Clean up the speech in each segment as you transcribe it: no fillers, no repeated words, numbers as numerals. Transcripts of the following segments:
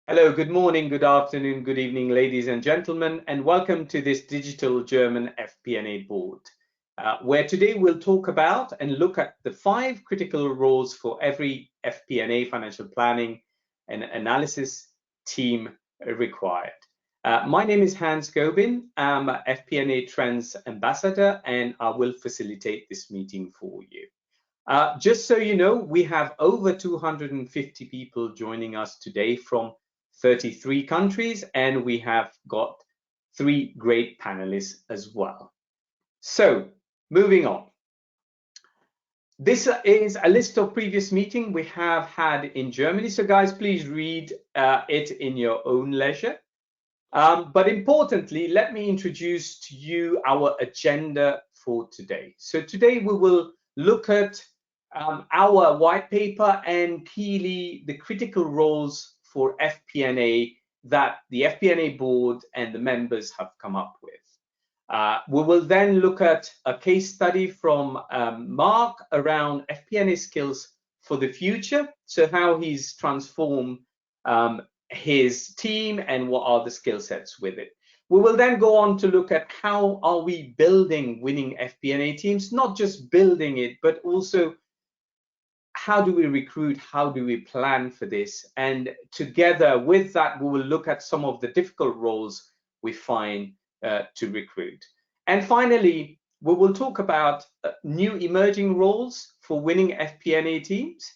Hello, good morning, good afternoon, good evening, ladies and gentlemen, and welcome to this Digital German FP&A Board, where today we'll talk about and look at the 5 critical roles for every FP&A financial planning and analysis team required. My name is Hans Gobin. I'm a FP&A Trends Ambassador, and I will facilitate this meeting for you. Just so you know, we have over 250 people joining us today from 33 countries, and we have got 3 great panelists as well. So, moving on. This is a list of previous meetings we have had in Germany. So, guys, please read it in your own leisure. But importantly, let me introduce to you our agenda for today. So, today we will look at our white paper and keyly the critical roles for FP&A that the FP&A board and the members have come up with. We will then look at a case study from Mark around FP&A skills for the future, so how he's transformed his team and what are the skill sets with it. We will then go on to look at how are we building winning FP&A teams, not just building it, but also how do we recruit, how do we plan for this? And together with that, we will look at some of the difficult roles we find to recruit. And finally, we will talk about new emerging roles for winning FP&A teams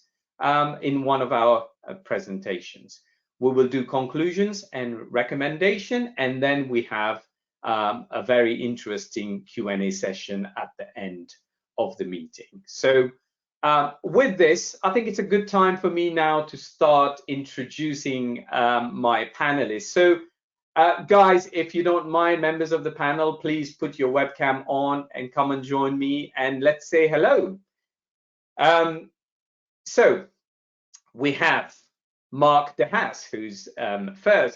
in one of our presentations. We will do conclusions and recommendation, and then we have a very interesting Q&A session at the end of the meeting. So with this, I think it's a good time for me now to start introducing my panelists. So guys, if you don't mind, members of the panel, please put your webcam on and come and join me and let's say hello. So we have Mark De Haas, who's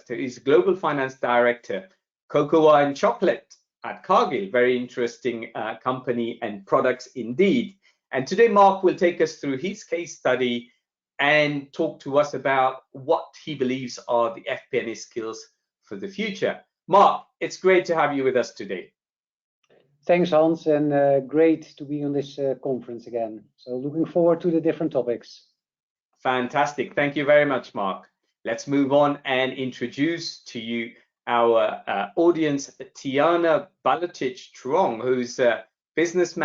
he's Global Finance Director, Cocoa and Chocolate at Cargill, very interesting company and products indeed. And today, Mark will take us through his case study and talk to us about what he believes are the FP&A skills for the future. Mark, it's great to have you with us today. Thanks, Hans, and great to be on this conference again. So looking forward to the different topics. Fantastic. Thank you very much, Mark. Let's move on and introduce to you our audience, Tiana Balatic-Truong, who's business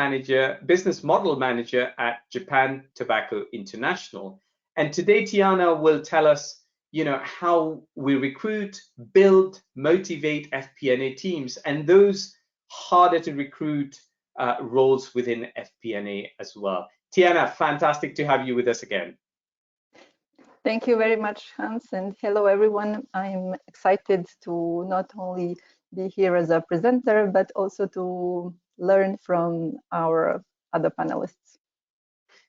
model manager at Japan Tobacco International. And today, Tiana will tell us, how we recruit, build, motivate FP&A teams, and those harder to recruit roles within FP&A as well. Tiana, fantastic to have you with us again. Thank you very much, Hans, and hello, everyone. I'm excited to not only be here as a presenter, but also to learn from our other panelists.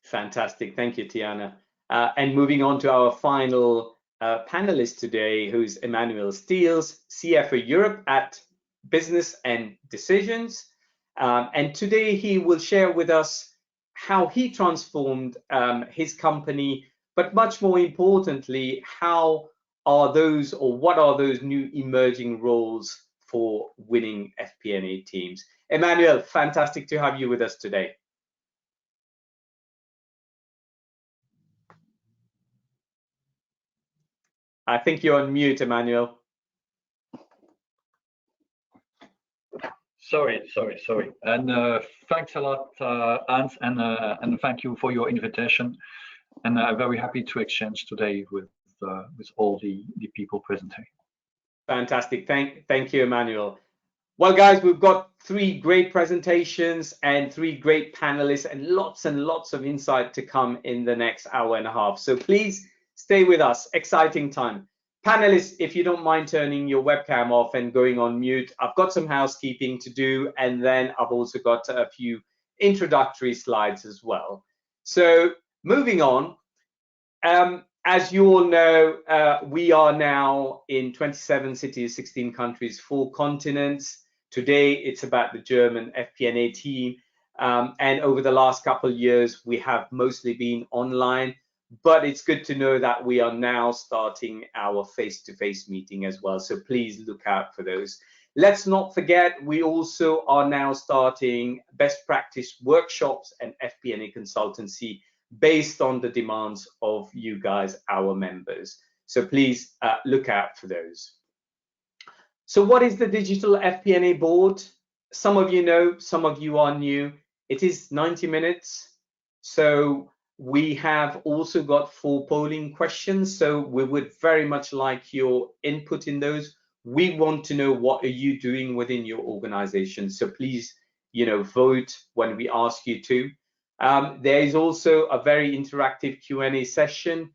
Fantastic. Thank you, Tiana. And moving on to our final panelist today, who's Emmanuel Steels, CFO Europe at Business and Decisions. And today he will share with us how he transformed his company, but much more importantly, what are those new emerging roles for winning FP&A teams. Emmanuel, fantastic to have you with us today. I think you're on mute, Emmanuel. Sorry. And thanks a lot, Hans, and thank you for your invitation. And I'm very happy to exchange today with all the people present here. Fantastic. Thank you, Emmanuel. Well, guys, we've got 3 great presentations and 3 great panelists and lots of insight to come in the next hour and a half. So please stay with us. Exciting time. Panelists, if you don't mind turning your webcam off and going on mute, I've got some housekeeping to do, and then I've also got a few introductory slides as well. So moving on, as you all know, we are now in 27 cities, 16 countries, 4 continents. Today, it's about the German FP&A team. And over the last couple of years, we have mostly been online. but it's good to know that we are now starting our face-to-face meeting as well. So please look out for those. Let's not forget, we also are now starting best practice workshops and FP&A consultancy based on the demands of you guys, our members. So please look out for those. So what is the Digital FP&A Board? Some of you know, some of you are new. It is 90 minutes. So we have also got 4 polling questions. So we would very much like your input in those. We want to know what are you doing within your organization. So please, vote when we ask you to. There is also a very interactive Q&A session.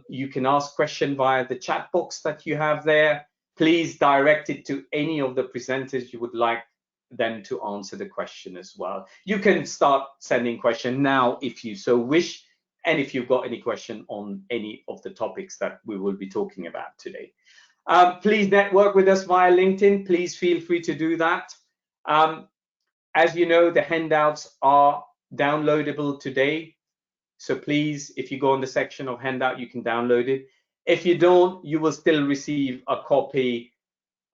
You can ask questions via the chat box that you have there. Please direct it to any of the presenters you would like them to answer the question as well. You can start sending questions now if you so wish, and if you've got any question on any of the topics that we will be talking about today. Please network with us via LinkedIn. Please feel free to do that. As you know, the handouts are downloadable today. So please, if you go on the section of handout, you can download it. If you don't, you will still receive a copy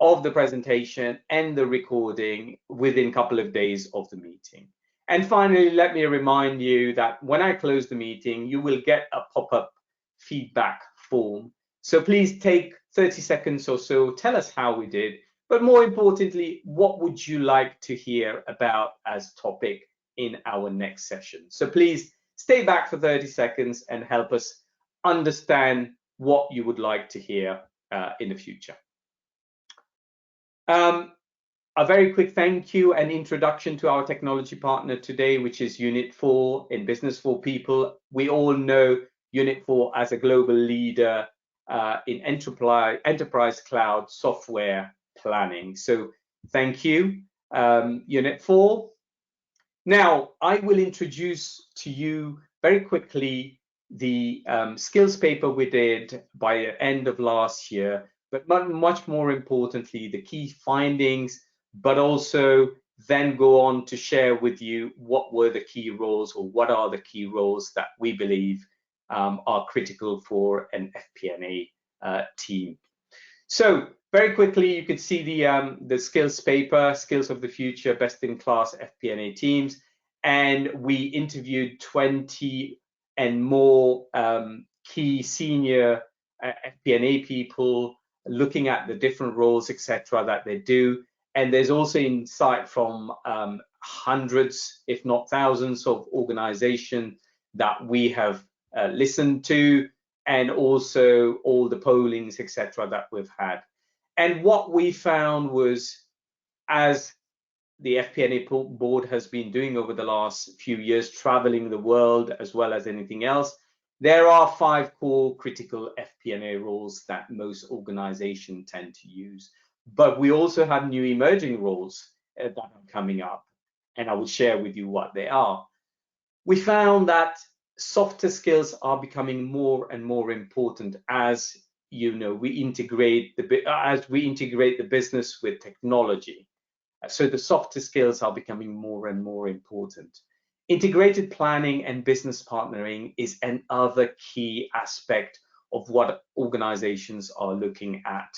of the presentation and the recording within a couple of days of the meeting. And finally, let me remind you that when I close the meeting, you will get a pop-up feedback form. So please take 30 seconds or so, tell us how we did, but more importantly, what would you like to hear about as topic in our next session? So please stay back for 30 seconds and help us understand what you would like to hear in the future. A very quick thank you and introduction to our technology partner today, which is Unit 4 in Business for People. We all know Unit 4 as a global leader in enterprise cloud software planning. So thank you, Unit 4. Now, I will introduce to you very quickly the skills paper we did by the end of last year, but much more importantly, the key findings, but also then go on to share with you what were the key roles, or what are the key roles that we believe are critical for an FP&A team. So very quickly, you can see the skills paper, Skills of the Future, Best in Class FP&A Teams, and we interviewed 20 and more key senior FP&A people, looking at the different roles, etc., that they do. And there's also insight from hundreds, if not thousands, of organizations that we have listened to, and also all the pollings, etc., that we've had. And what we found was, as the FP&A board has been doing over the last few years, traveling the world as well as anything else, there are 5 core critical FP&A roles that most organizations tend to use. But we also have new emerging roles that are coming up, and I will share with you what they are. We found that softer skills are becoming more and more important as we integrate the business with technology. So the softer skills are becoming more and more important. Integrated planning and business partnering is another key aspect of what organizations are looking at,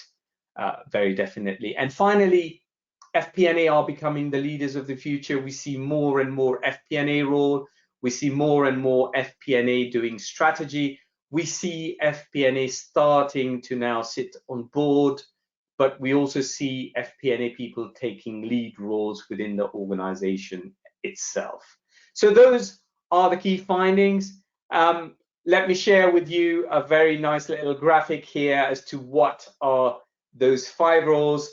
very definitely. And finally, FP&A are becoming the leaders of the future. We see more and more FP&A role. We see more and more FP&A doing strategy. We see FP&A starting to now sit on board, but we also see FP&A people taking lead roles within the organization itself. So those are the key findings. Let me share with you a very nice little graphic here as to what are those 5 roles: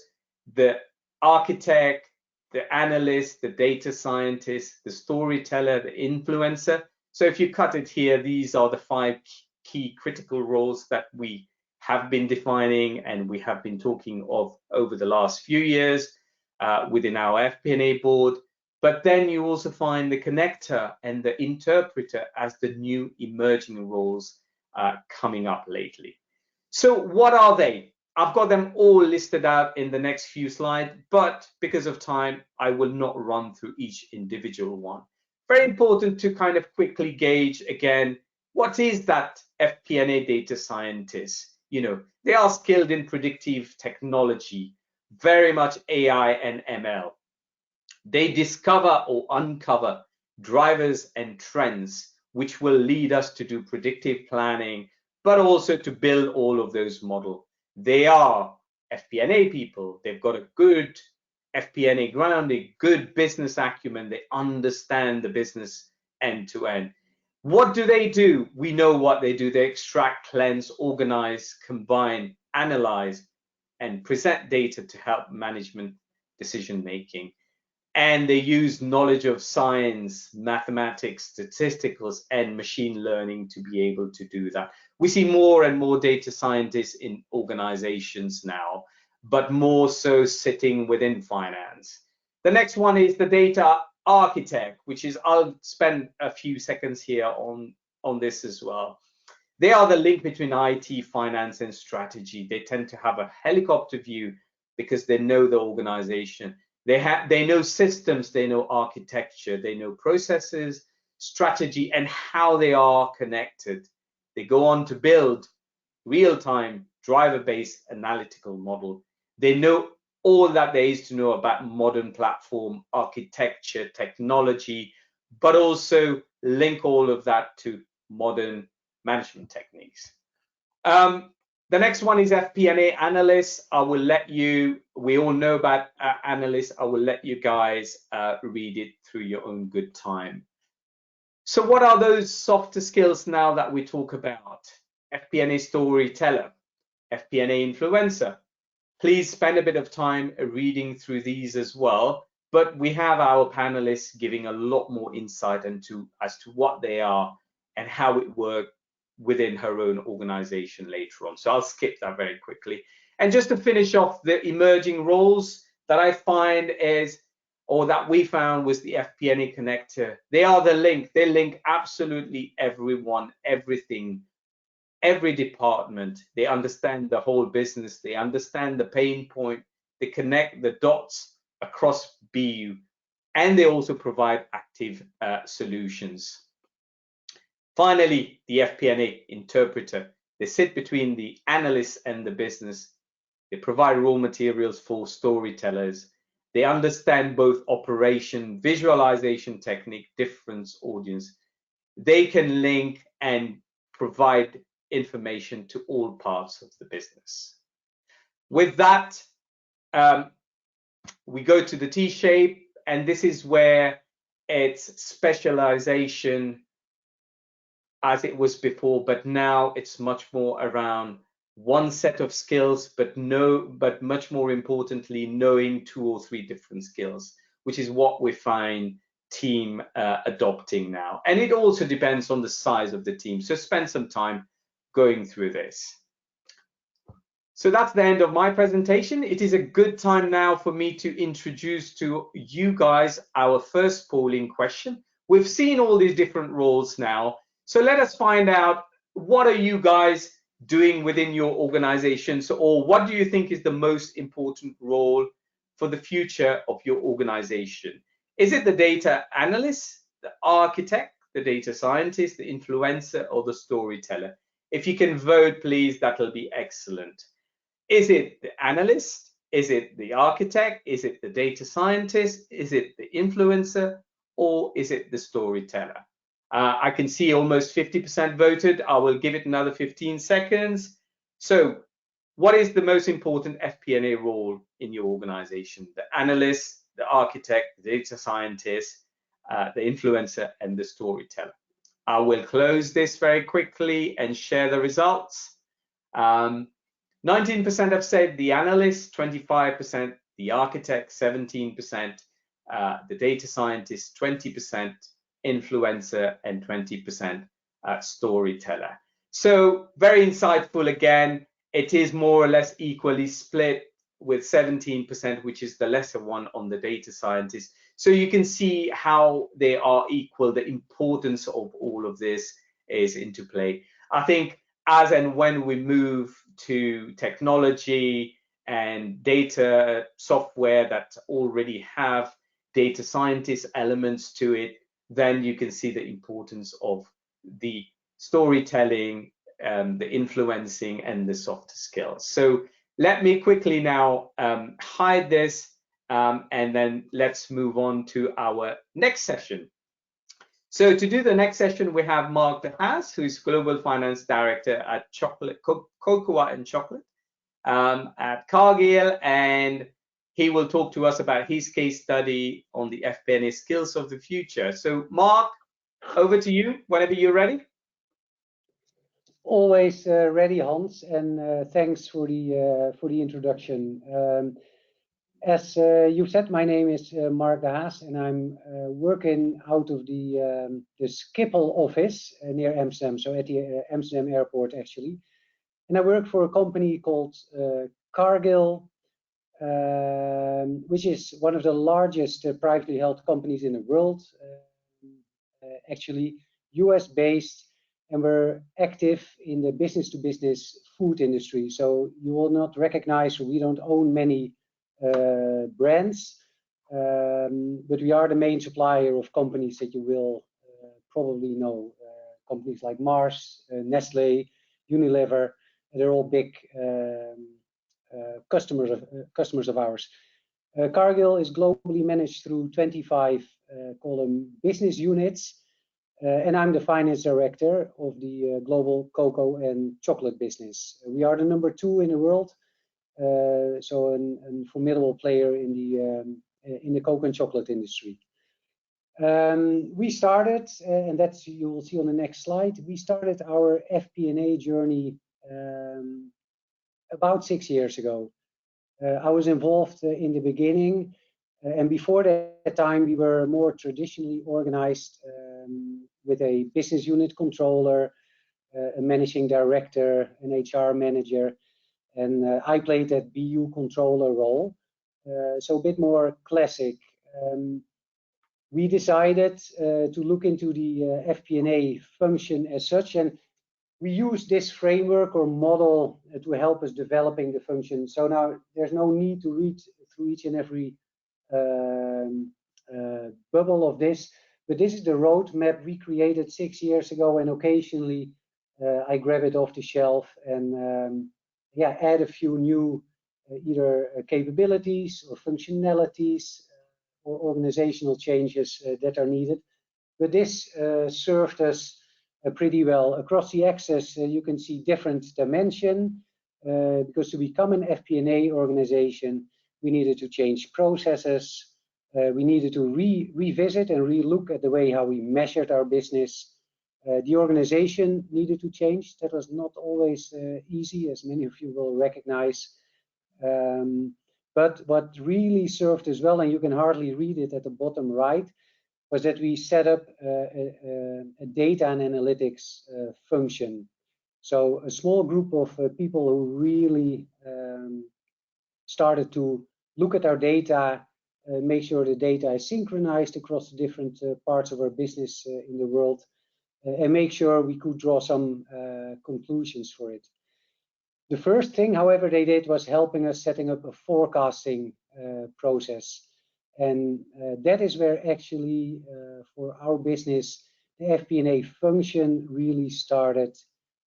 the architect, the analyst, the data scientist, the storyteller, the influencer. So if you cut it here, these are the 5 key critical roles that we have been defining and we have been talking of over the last few years within our FP&A board. But then you also find the connector and the interpreter as the new emerging roles coming up lately. So what are they? I've got them all listed out in the next few slides, but because of time, I will not run through each individual one. Very important to kind of quickly gauge again What is that FP&A data scientist? You know, they are skilled in predictive technology, very much AI and ML. They discover or uncover drivers and trends which will lead us to do predictive planning, but also to build all of those models. They are FP&A people. They've got a good FP&A grounding, good business acumen. They understand the business end to end. What do? We know what they do. They extract, cleanse, organize, combine, analyze, and present data to help management decision making. And they use knowledge of science, mathematics, statistics, and machine learning to be able to do that. We see more and more data scientists in organizations now, but more so sitting within finance. The next one is the data architect, which is, I'll spend a few seconds here on this as well. They are the link between IT, finance, and strategy. They tend to have a helicopter view because they know the organization. They know systems, they know architecture, they know processes, strategy, and how they are connected. They go on to build real-time driver-based analytical model. They know all that there is to know about modern platform architecture, technology, but also link all of that to modern management techniques. The next one is FP&A Analyst. I will let you, we all know about Analyst. I will let you guys read it through your own good time. So what are those softer skills now that we talk about? FP&A Storyteller, FP&A Influencer. Please spend a bit of time reading through these as well. But we have our panelists giving a lot more insight into as to what they are and how it works within her own organization later on. So I'll skip that very quickly. And just to finish off, the emerging roles that I find is, or that we found, was the FP&A connector. They are the link. They link absolutely everyone, everything, every department. They understand the whole business. They understand the pain point. They connect the dots across BU, and they also provide active solutions. Finally, the FP&A interpreter. They sit between the analysts and the business. They provide raw materials for storytellers. They understand both operation, visualization technique, difference, audience. They can link and provide information to all parts of the business. With that, we go to the T-shape, and this is where it's specialization as it was before, but now it's much more around one set of skills, but much more importantly, knowing 2 or 3 different skills, which is what we find team adopting now. And it also depends on the size of the team. So spend some time going through this. So that's the end of my presentation. It is a good time now for me to introduce to you guys our first polling question. We've seen all these different roles now. So let us find out, what are you guys doing within your organizations, or what do you think is the most important role for the future of your organization? Is it the data analyst, the architect, the data scientist, the influencer, or the storyteller? If you can vote, please, that'll be excellent. Is it the analyst? Is it the architect? Is it the data scientist? Is it the influencer? Or is it the storyteller? I can see almost 50% voted. I will give it another 15 seconds. So what is the most important FP&A role in your organization? The analyst, the architect, the data scientist, the influencer, and the storyteller. I will close this very quickly and share the results. 19% have said the analyst, 25% the architect, 17% the data scientist, 20% influencer, and 20% storyteller. So very insightful again. It is more or less equally split, with 17%, which is the lesser one, on the data scientist. So you can see how they are equal. The importance of all of this is into play. I think as and when we move to technology and data software that already have data scientist elements to it, then you can see the importance of the storytelling, the influencing, and the softer skills. So let me quickly now hide this, and then let's move on to our next session. So to do the next session, we have Mark de Haas, who's Global Finance Director at Cocoa and Chocolate at Cargill, and he will talk to us about his case study on the FP&A skills of the future. So Mark, over to you whenever you're ready. Always ready, Hans, and thanks for the introduction. As you said, my name is Mark de Haas, and I'm working out of the Schiphol office near Amsterdam, so at the Amsterdam airport actually. And I work for a company called Cargill, which is one of the largest privately held companies in the world, actually US-based, and we're active in the business-to-business food industry. So you will not recognize, we don't own many brands, but we are the main supplier of companies that you will probably know, companies like Mars, Nestle, Unilever. They're all big customers of ours. Cargill is globally managed through 25 call them business units, and I'm the finance director of the global cocoa and chocolate business. We are the #2 in the world, so a formidable player in the cocoa and chocolate industry. We started, and that's you will see on the next slide. We started our FP&A journey about 6 years ago. I was involved in the beginning, and before that time we were more traditionally organized with a business unit controller, a managing director, an HR manager, and I played that BU controller role, so a bit more classic. We decided to look into the FP&A function as such, and we use this framework or model to help us developing the function. So now there's no need to read through each and every bubble of this, but this is the roadmap we created 6 years ago, and occasionally I grab it off the shelf and yeah, add a few new either capabilities or functionalities or organizational changes that are needed. But this served us pretty well. Across the axis, you can see different dimension, because to become an FP&A organization, we needed to change processes. We needed to revisit and relook at the way how we measured our business. The organization needed to change. That was not always easy, as many of you will recognize. But what really served as well, and you can hardly read it at the bottom right, was that we set up a data and analytics function. So a small group of people who really started to look at our data, make sure the data is synchronized across the different parts of our business in the world, and make sure we could draw some conclusions for it. The first thing, however, they did was helping us setting up a forecasting process. And that is where actually for our business, the FP&A function really started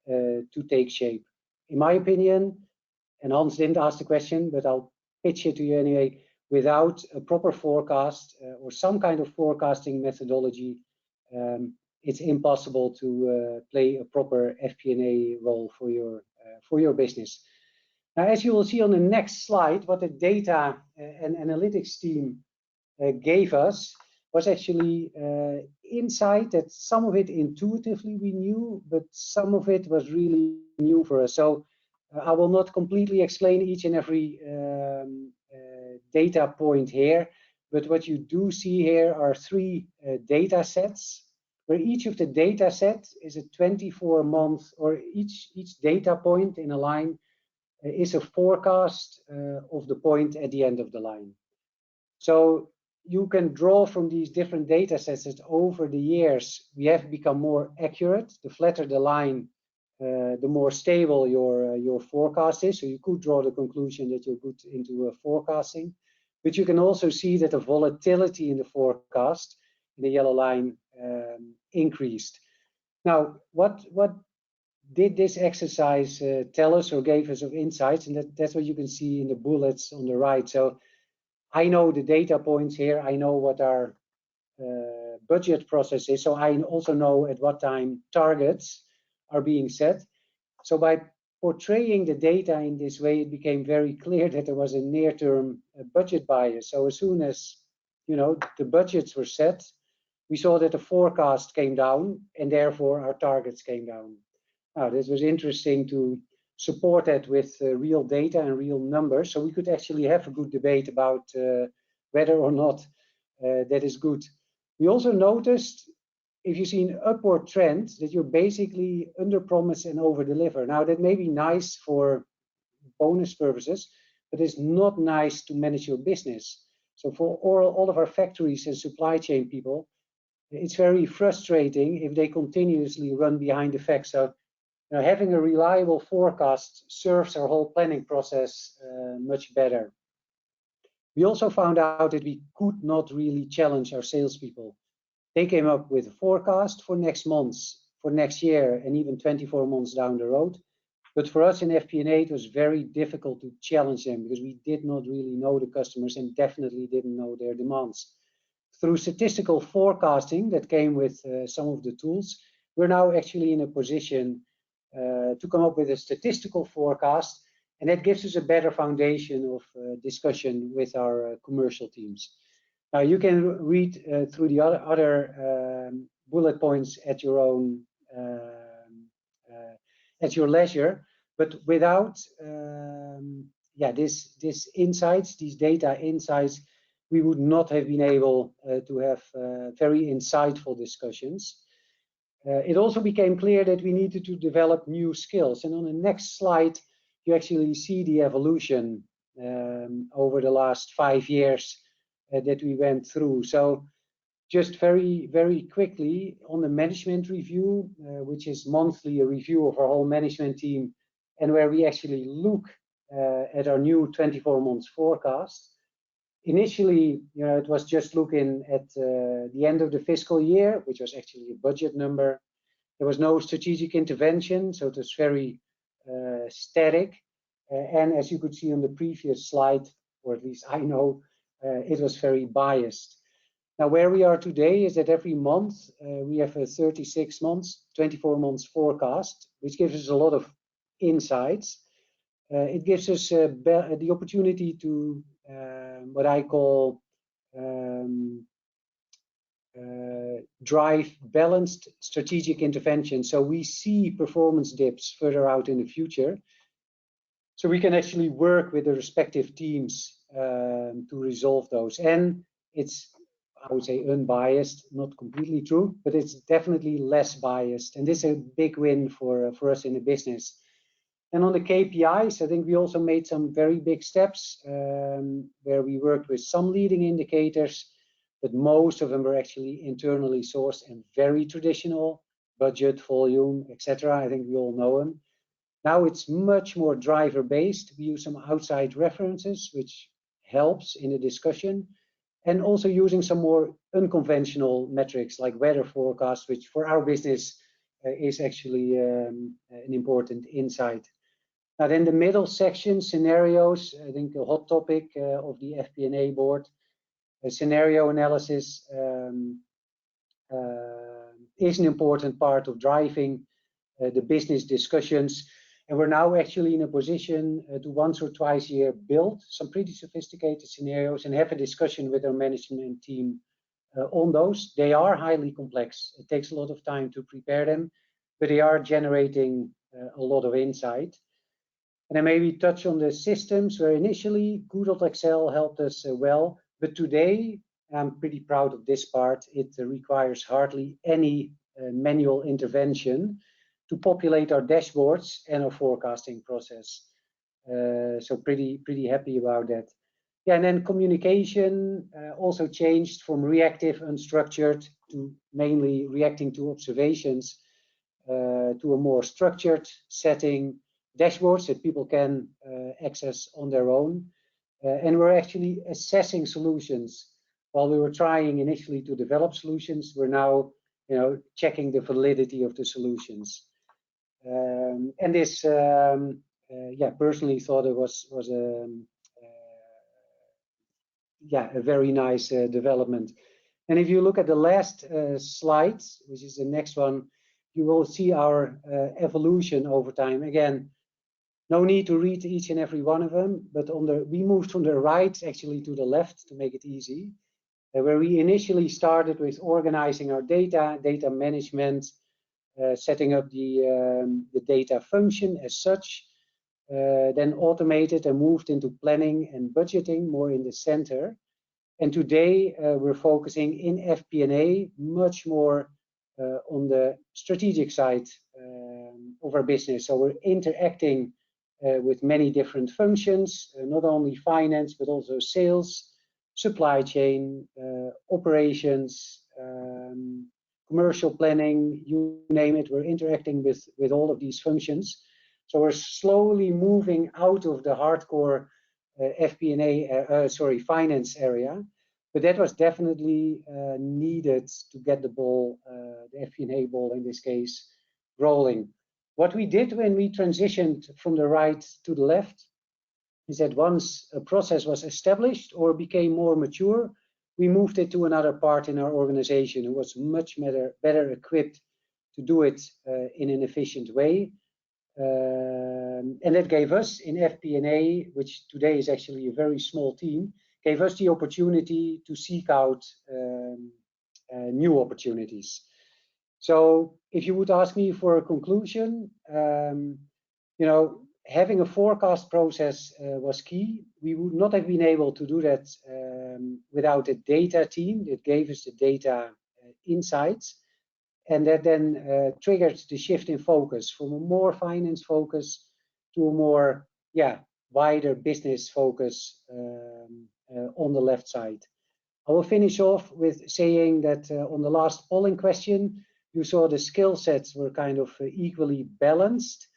to take shape. In my opinion, and Hans didn't ask the question, but I'll pitch it to you anyway, without a proper forecast or some kind of forecasting methodology, it's impossible to play a proper FP&A role for your business. Now, as you will see on the next slide, what the data and analytics team gave us was actually insight that some of it intuitively we knew, but some of it was really new for us. So I will not completely explain each and every data point here, but what you do see here are 3 data sets, where each of the data sets is a 24-month, or each data point in a line is a forecast of the point at the end of the line. So you can draw from these different data sets that over the years we have become more accurate. The flatter the line, the more stable your forecast is. So you could draw the conclusion that you're good into forecasting, but you can also see that the volatility in the forecast in the yellow line increased. Now, what did this exercise tell us or gave us of insights? And that's what you can see in the bullets on the right. So I know the data points here. I know what our budget process is. So I also know at what time targets are being set. So by portraying the data in this way, it became very clear that there was a near-term budget bias. So as soon as the budgets were set, we saw that the forecast came down, and therefore our targets came down. Now, this was interesting to support that with real data and real numbers, so we could actually have a good debate about whether or not that is good. We also noticed, if you see an upward trend, that you're basically under-promise and over-deliver. Now, that may be nice for bonus purposes, but it's not nice to manage your business. So for all of our factories and supply chain people, it's very frustrating if they continuously run behind the facts. So having a reliable forecast serves our whole planning process much better. We also found out that we could not really challenge our salespeople. They came up with a forecast for next month, for next year, and even 24 months down the road. But for us in FP&A, it was very difficult to challenge them because we did not really know the customers and definitely didn't know their demands. Through statistical forecasting that came with some of the tools, we're now actually in a position to come up with a statistical forecast, and that gives us a better foundation of discussion with our commercial teams. Now, you can read through the other bullet points at your own at your leisure, but without this insights, these data insights, we would not have been able to have very insightful discussions. It also became clear that we needed to develop new skills. And on the next slide, you actually see the evolution over the last 5 years that we went through. So just very, very quickly on the management review, which is monthly a review of our whole management team, and where we actually look at our new 24 months forecast. Initially, it was just looking at the end of the fiscal year, which was actually a budget number. There was no strategic intervention, so it was very static. And as you could see on the previous slide, or at least I know, it was very biased. Now, where we are today is that every month we have a 36 months, 24 months forecast, which gives us a lot of insights. It gives us the opportunity to what I call drive balanced strategic intervention. So we see performance dips further out in the future. So we can actually work with the respective teams to resolve those. And it's, I would say, unbiased, not completely true, but it's definitely less biased. And this is a big win for us in the business. And on the KPIs, I think we also made some very big steps where we worked with some leading indicators, but most of them were actually internally sourced and very traditional, budget, volume, etc. I think we all know them. Now it's much more driver-based. We use some outside references, which helps in the discussion, and also using some more unconventional metrics like weather forecast, which for our business is actually an important insight. Now then the middle section, scenarios, I think a hot topic of the FP&A board. Scenario analysis is an important part of driving the business discussions. And we're now actually in a position to once or twice a year build some pretty sophisticated scenarios and have a discussion with our management team on those. They are highly complex. It takes a lot of time to prepare them, but they are generating a lot of insight. And I maybe touch on the systems where initially Google.Excel helped us well, but today I'm pretty proud of this part. It requires hardly any manual intervention to populate our dashboards and our forecasting process. So pretty happy about that. Yeah, and then communication also changed from reactive, unstructured to mainly reacting to observations to a more structured setting, dashboards that people can access on their own. And we're actually assessing solutions. While we were trying initially to develop solutions, we're now checking the validity of the solutions. And this, personally thought it was a very nice development. And if you look at the last slide, which is the next one, you will see our evolution over time. Again, no need to read each and every one of them, but we moved from the right actually to the left to make it easy, where we initially started with organizing our data management, setting up the data function as such, then automated and moved into planning and budgeting more in the center. And today we're focusing in FP&A much more on the strategic side of our business. So we're interacting with many different functions, not only finance, but also sales, supply chain, operations, commercial planning, you name it. We're interacting with all of these functions. So we're slowly moving out of the hardcore finance area, but that was definitely needed to get the ball, the FP&A ball in this case, rolling. What we did when we transitioned from the right to the left is that once a process was established or became more mature, we moved it to another part in our organization who was much better equipped to do it in an efficient way. And that gave us in FP&A, which today is actually a very small team, gave us the opportunity to seek out new opportunities. So if you would ask me for a conclusion, having a forecast process was key. We would not have been able to do that without a data team that gave us the data insights. And that then triggered the shift in focus from a more finance focus to a more wider business focus on the left side. I will finish off with saying that on the last polling question, you saw the skill sets were kind of equally balanced.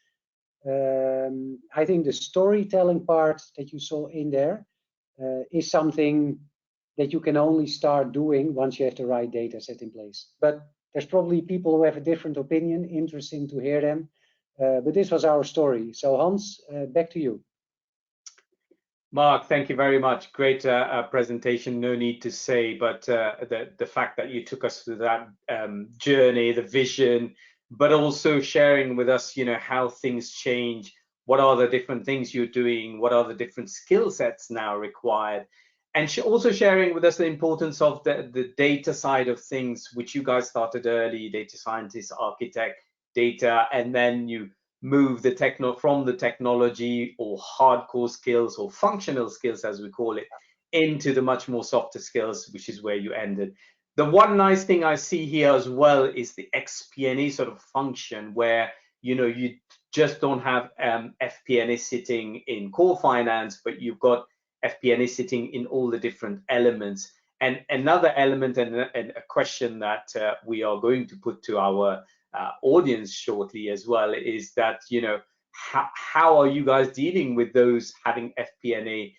I think the storytelling part that you saw in there is something that you can only start doing once you have the right data set in place. But there's probably people who have a different opinion, interesting to hear them. But this was our story. So Hans, back to you. Mark, thank you very much. Great presentation, no need to say, but the fact that you took us through that journey, the vision, but also sharing with us, how things change, what are the different things you're doing, what are the different skill sets now required, and also sharing with us the importance of the data side of things, which you guys started early, data scientist, architect, data, and then you move from the technology or hardcore skills or functional skills, as we call it, into the much more softer skills, which is where you ended. The one nice thing I see here as well is the FP&A sort of function where, you just don't have FP&A sitting in core finance, but you've got FP&A sitting in all the different elements. And another element and a question that we are going to put to our audience shortly as well is that, how are you guys dealing with those having FP&A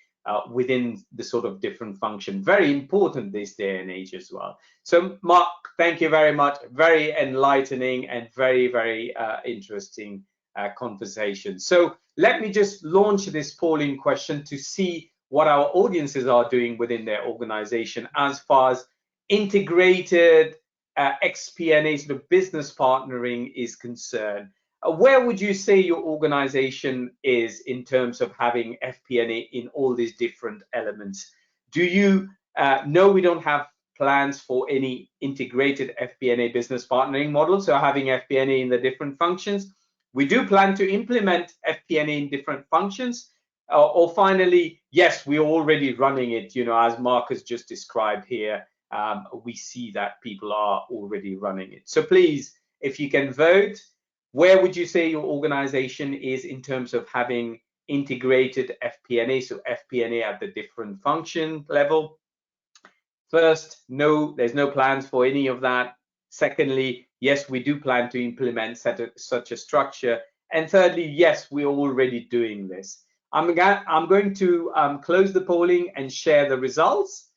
within the sort of different function? Very important this day and age as well. So Mark, thank you very much. Very enlightening and very, very interesting conversation. So let me just launch this polling question to see what our audiences are doing within their organization as far as integrated FP&A sort of business partnering is concerned. Where would you say your organization is in terms of having FP&A in all these different elements? Do you know we don't have plans for any integrated FP&A business partnering model, so having FP&A in the different functions? We do plan to implement FP&A in different functions, or finally, yes, we're already running it, as Mark has just described here. We see that people are already running it. So please, if you can vote, where would you say your organization is in terms of having integrated FP&A, so FP&A at the different function level? First, no, there's no plans for any of that. Secondly, yes, we do plan to implement such a structure. And thirdly, yes, we're already doing this. I'm going to close the polling and share the results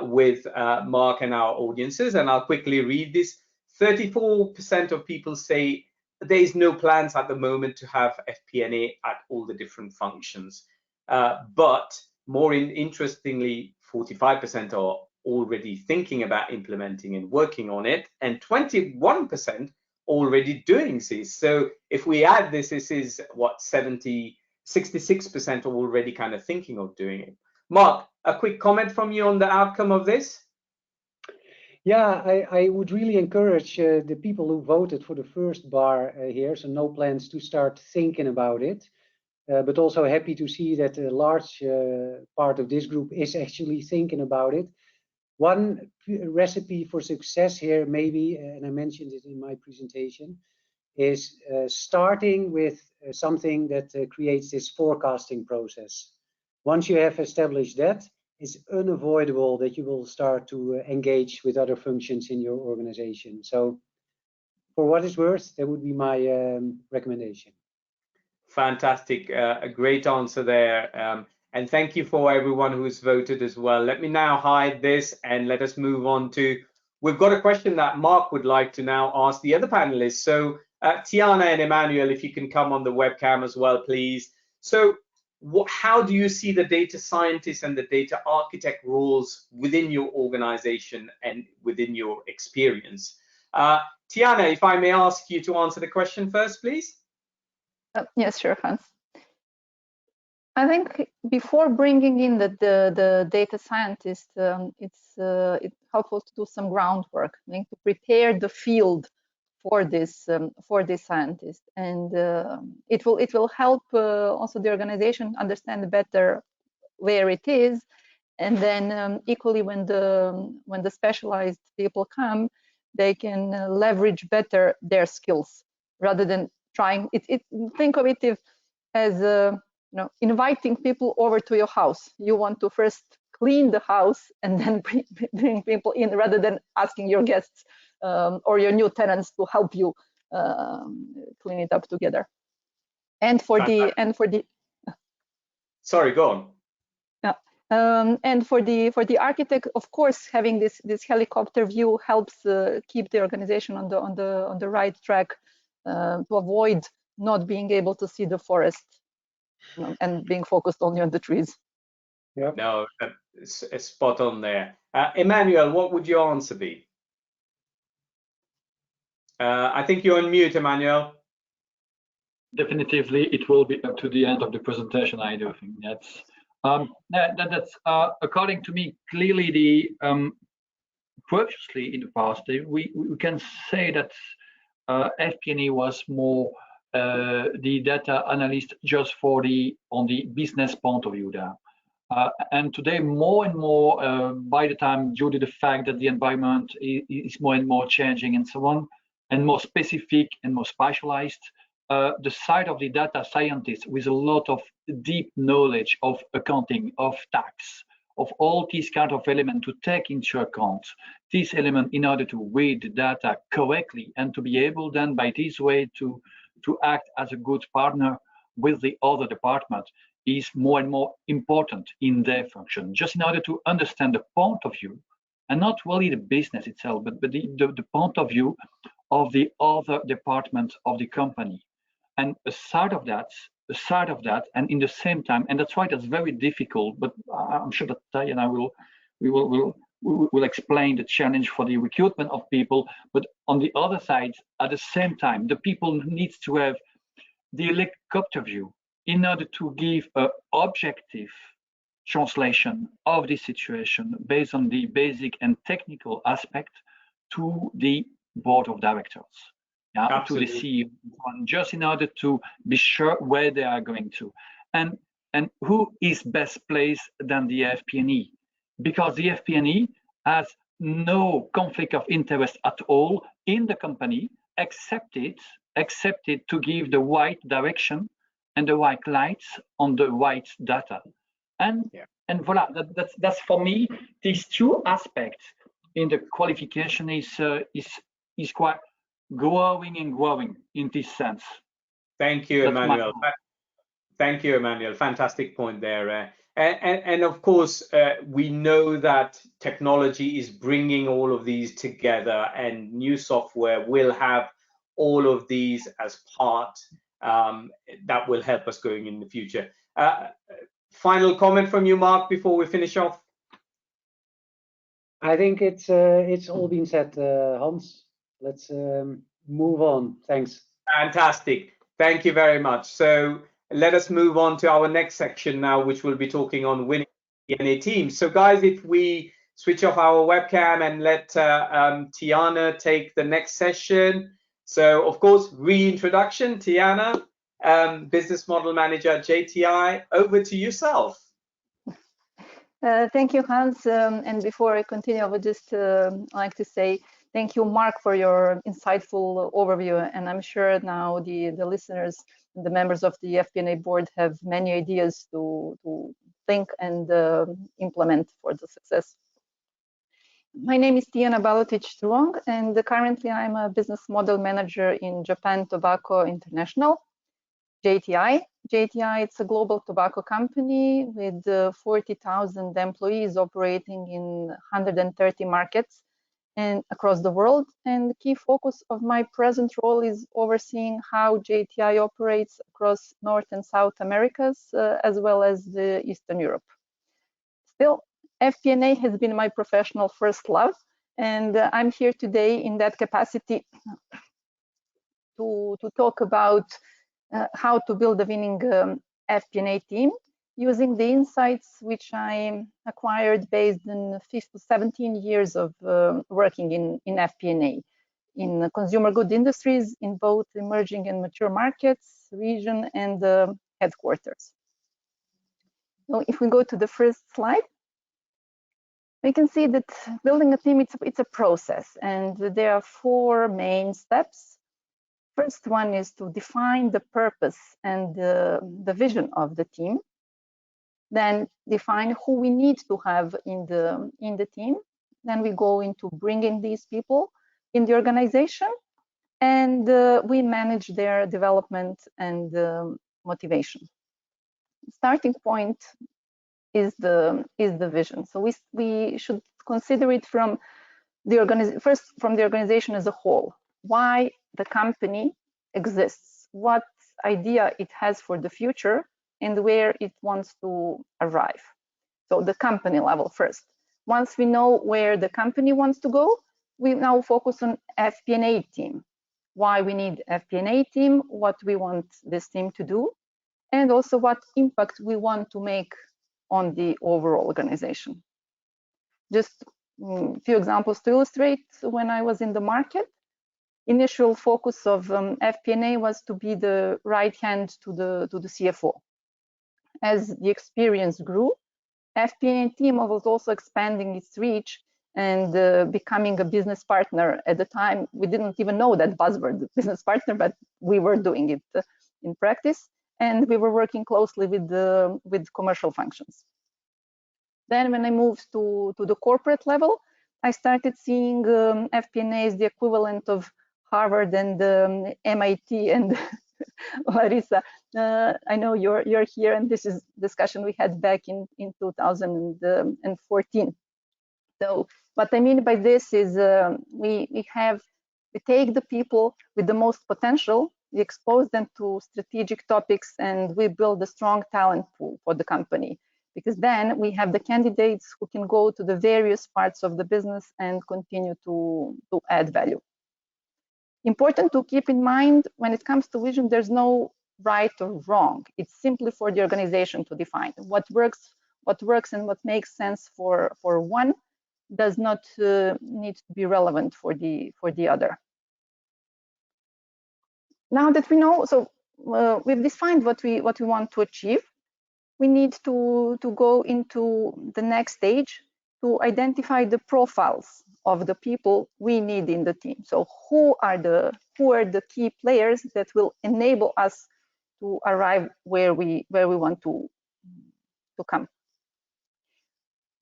with Mark and our audiences, and I'll quickly read this. 34% of people say there is no plans at the moment to have FP&A at all the different functions. But more interestingly, 45% are already thinking about implementing and working on it, and 21% already doing this. So if we add this, this is what 66% are already kind of thinking of doing it. Mark, a quick comment from you on the outcome of this? Yeah, I would really encourage the people who voted for the first bar here, so no plans to start thinking about it, but also happy to see that a large part of this group is actually thinking about it. One recipe for success here, maybe, and I mentioned it in my presentation, is starting with something that creates this forecasting process. Once you have established that, it's unavoidable that you will start to engage with other functions in your organization. So for what it's worth, that would be my recommendation. Fantastic. A great answer there. And thank you for everyone who's voted as well. Let me now hide this and let us move on to, we've got a question that Mark would like to now ask the other panelists. So Tiana and Emmanuel, if you can come on the webcam as well, please. So how do you see the data scientist and the data architect roles within your organization and within your experience? Tiana, if I may ask you to answer the question first, please. Yes, sure, Hans. I think before bringing in the data scientist, it's helpful to do some groundwork, to prepare the field for this scientist, and it will help also the organization understand better where it is, and then equally when the specialized people come, they can leverage better their skills rather than trying. Think of it as inviting people over to your house. You want to first clean the house and then bring people in, rather than asking your guests or your new tenants to help you clean it up together. And for the sorry, go on. Yeah, and for the architect, of course, having this helicopter view helps keep the organization on the right track to avoid not being able to see the forest and being focused only on the trees. Yeah. No, it's spot on there. Emmanuel, what would your answer be? I think you're on mute, Emmanuel. Definitively, it will be up to the end of the presentation. I do think that's according to me, clearly the previously in the past we can say that FP&A was more the data analyst just for on the business point of view there. And today, more and more, by the time due to the fact that the environment is more and more changing and so on, and more specific and more specialized, the side of the data scientist with a lot of deep knowledge of accounting, of tax, of all these kind of elements to take into account this element in order to read the data correctly and to be able then by this way to act as a good partner with the other department is more and more important in their function, just in order to understand the point of view, and not really the business itself, but the point of view of the other department of the company. And aside of that, and in the same time, and that's why that's very difficult, but I'm sure that Tay and I we will explain the challenge for the recruitment of people, but on the other side, at the same time, the people need to have the helicopter view in order to give an objective translation of the situation based on the basic and technical aspect to the board of directors, to the CEO, just in order to be sure where they are going to. And who is best placed than the FP&A? Because the FP&A has no conflict of interest at all in the company, except it to give the right direction and the right lights on the right data. And voila, that's for me, these two aspects in the qualification is quite growing and growing in this sense. Thank you, Emmanuel. Thank you, Emmanuel. Fantastic point there. And of course, we know that technology is bringing all of these together, and new software will have all of these as part that will help us going in the future. Final comment from you, Mark, before we finish off? I think it's all been said, Hans. Let's move on. Thanks. Fantastic. Thank you very much. So let us move on to our next section now, which will be talking on winning FP&A teams. So guys, if we switch off our webcam and let Tiana take the next session. So of course, reintroduction, Tiana, business model manager at JTI. Over to yourself. Thank you, Hans. And before I continue, I would just like to say thank you, Mark, for your insightful overview. And I'm sure now the listeners, the members of the FP&A board have many ideas to think and implement for the success. My name is Tiana Balotic-Truong, and currently I'm a business model manager in Japan Tobacco International, JTI. JTI, it's a global tobacco company with 40,000 employees operating in 130 markets and across the world. And the key focus of my present role is overseeing how JTI operates across North and South Americas, as well as the Eastern Europe. Still, FP&A has been my professional first love, and I'm here today in that capacity to talk about how to build a winning FP&A team using the insights which I acquired based on 17 years of working in FP&A in consumer good industries in both emerging and mature markets, region, and headquarters. So if we go to the first slide, we can see that building a team, it's a process, and there are 4 main steps. First one is to define the purpose and the vision of the team. Then define who we need to have in the team. Then we go into bringing these people in the organization, and we manage their development and motivation. Starting point is the vision. So we should consider it from the organization as a whole. Why the company exists, what idea it has for the future, and where it wants to arrive. So the company level first. Once we know where the company wants to go, we now focus on FP&A team. Why we need FP&A team, what we want this team to do, and also what impact we want to make on the overall organization. Just a few examples to illustrate. When I was in the market, initial focus of FP&A was to be the right hand to the CFO. As the experience grew, FP&A team was also expanding its reach and becoming a business partner. At the time, we didn't even know that buzzword, business partner, but we were doing it in practice, and we were working closely with commercial functions. Then when I moved to the corporate level, I started seeing FP&A as the equivalent of Harvard and MIT. And Larissa, I know you're here, and this is discussion we had back in 2014. So what I mean by this is we take the people with the most potential, we expose them to strategic topics, and we build a strong talent pool for the company. Because then we have the candidates who can go to the various parts of the business and continue to add value. Important to keep in mind when it comes to vision, there's no right or wrong. It's simply for the organization to define what works and what makes sense for one does not need to be relevant for the other. Now that we know, so we've defined what we want to achieve, we need to go into the next stage to identify the profiles of the people we need in the team. So who are the key players that will enable us to arrive where we want to come.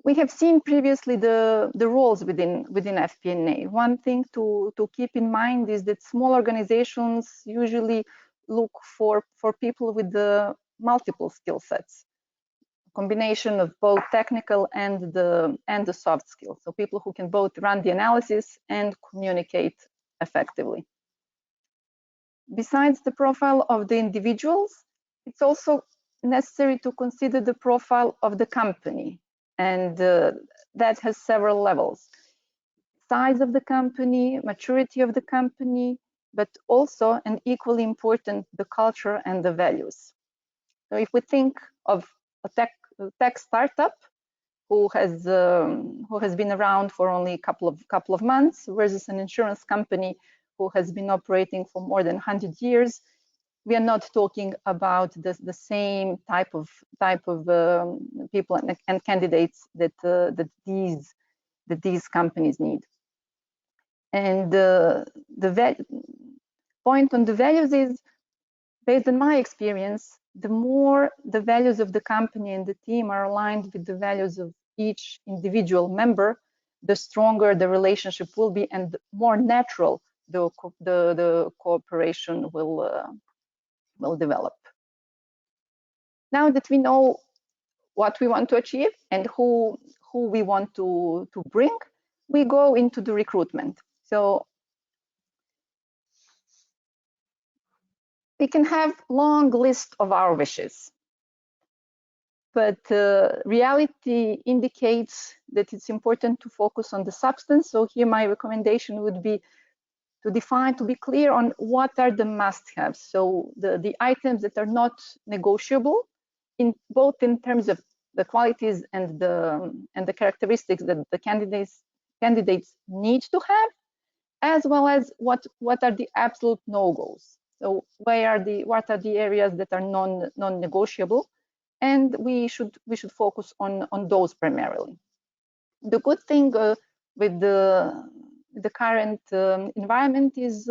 We have seen previously the roles within FP&A. One thing to keep in mind is that small organizations usually look for people with the multiple skill sets. combination of both technical and the soft skills. So people who can both run the analysis and communicate effectively. Besides the profile of the individuals, it's also necessary to consider the profile of the company, and that has several levels. Size of the company, maturity of the company, but also, and equally important, the culture and the values. So if we think of a tech startup who has been around for only a couple of months versus an insurance company who has been operating for more than 100 years, we are not talking about the same type of people and candidates that these companies need. And the point on the values is, based on my experience, the more the values of the company and the team are aligned with the values of each individual member, the stronger the relationship will be and the more natural the cooperation will develop. Now that we know what we want to achieve and who we want to bring, we go into the recruitment. So we can have long list of our wishes, but reality indicates that it's important to focus on the substance. So here my recommendation would be to define, to be clear on what are the must-haves. So the items that are not negotiable, in both in terms of the qualities and the characteristics that the candidates need to have, as well as what are the absolute no-goes. So what are the areas that are non-negotiable, and we should focus on those primarily. The good thing with the current environment is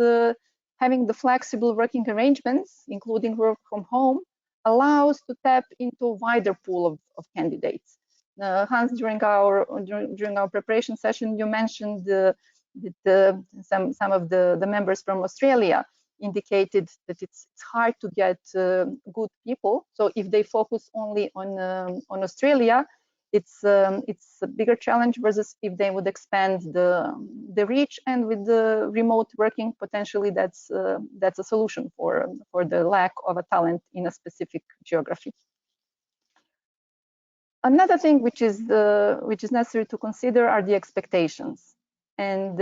having the flexible working arrangements, including work from home, allows to tap into a wider pool of candidates. Hans, during our preparation session, you mentioned that some of the members from Australia indicated that it's hard to get good people. So if they focus only on Australia, it's a bigger challenge versus if they would expand the reach, and with the remote working, potentially that's a solution for the lack of a talent in a specific geography. Another thing which is necessary to consider are the expectations. And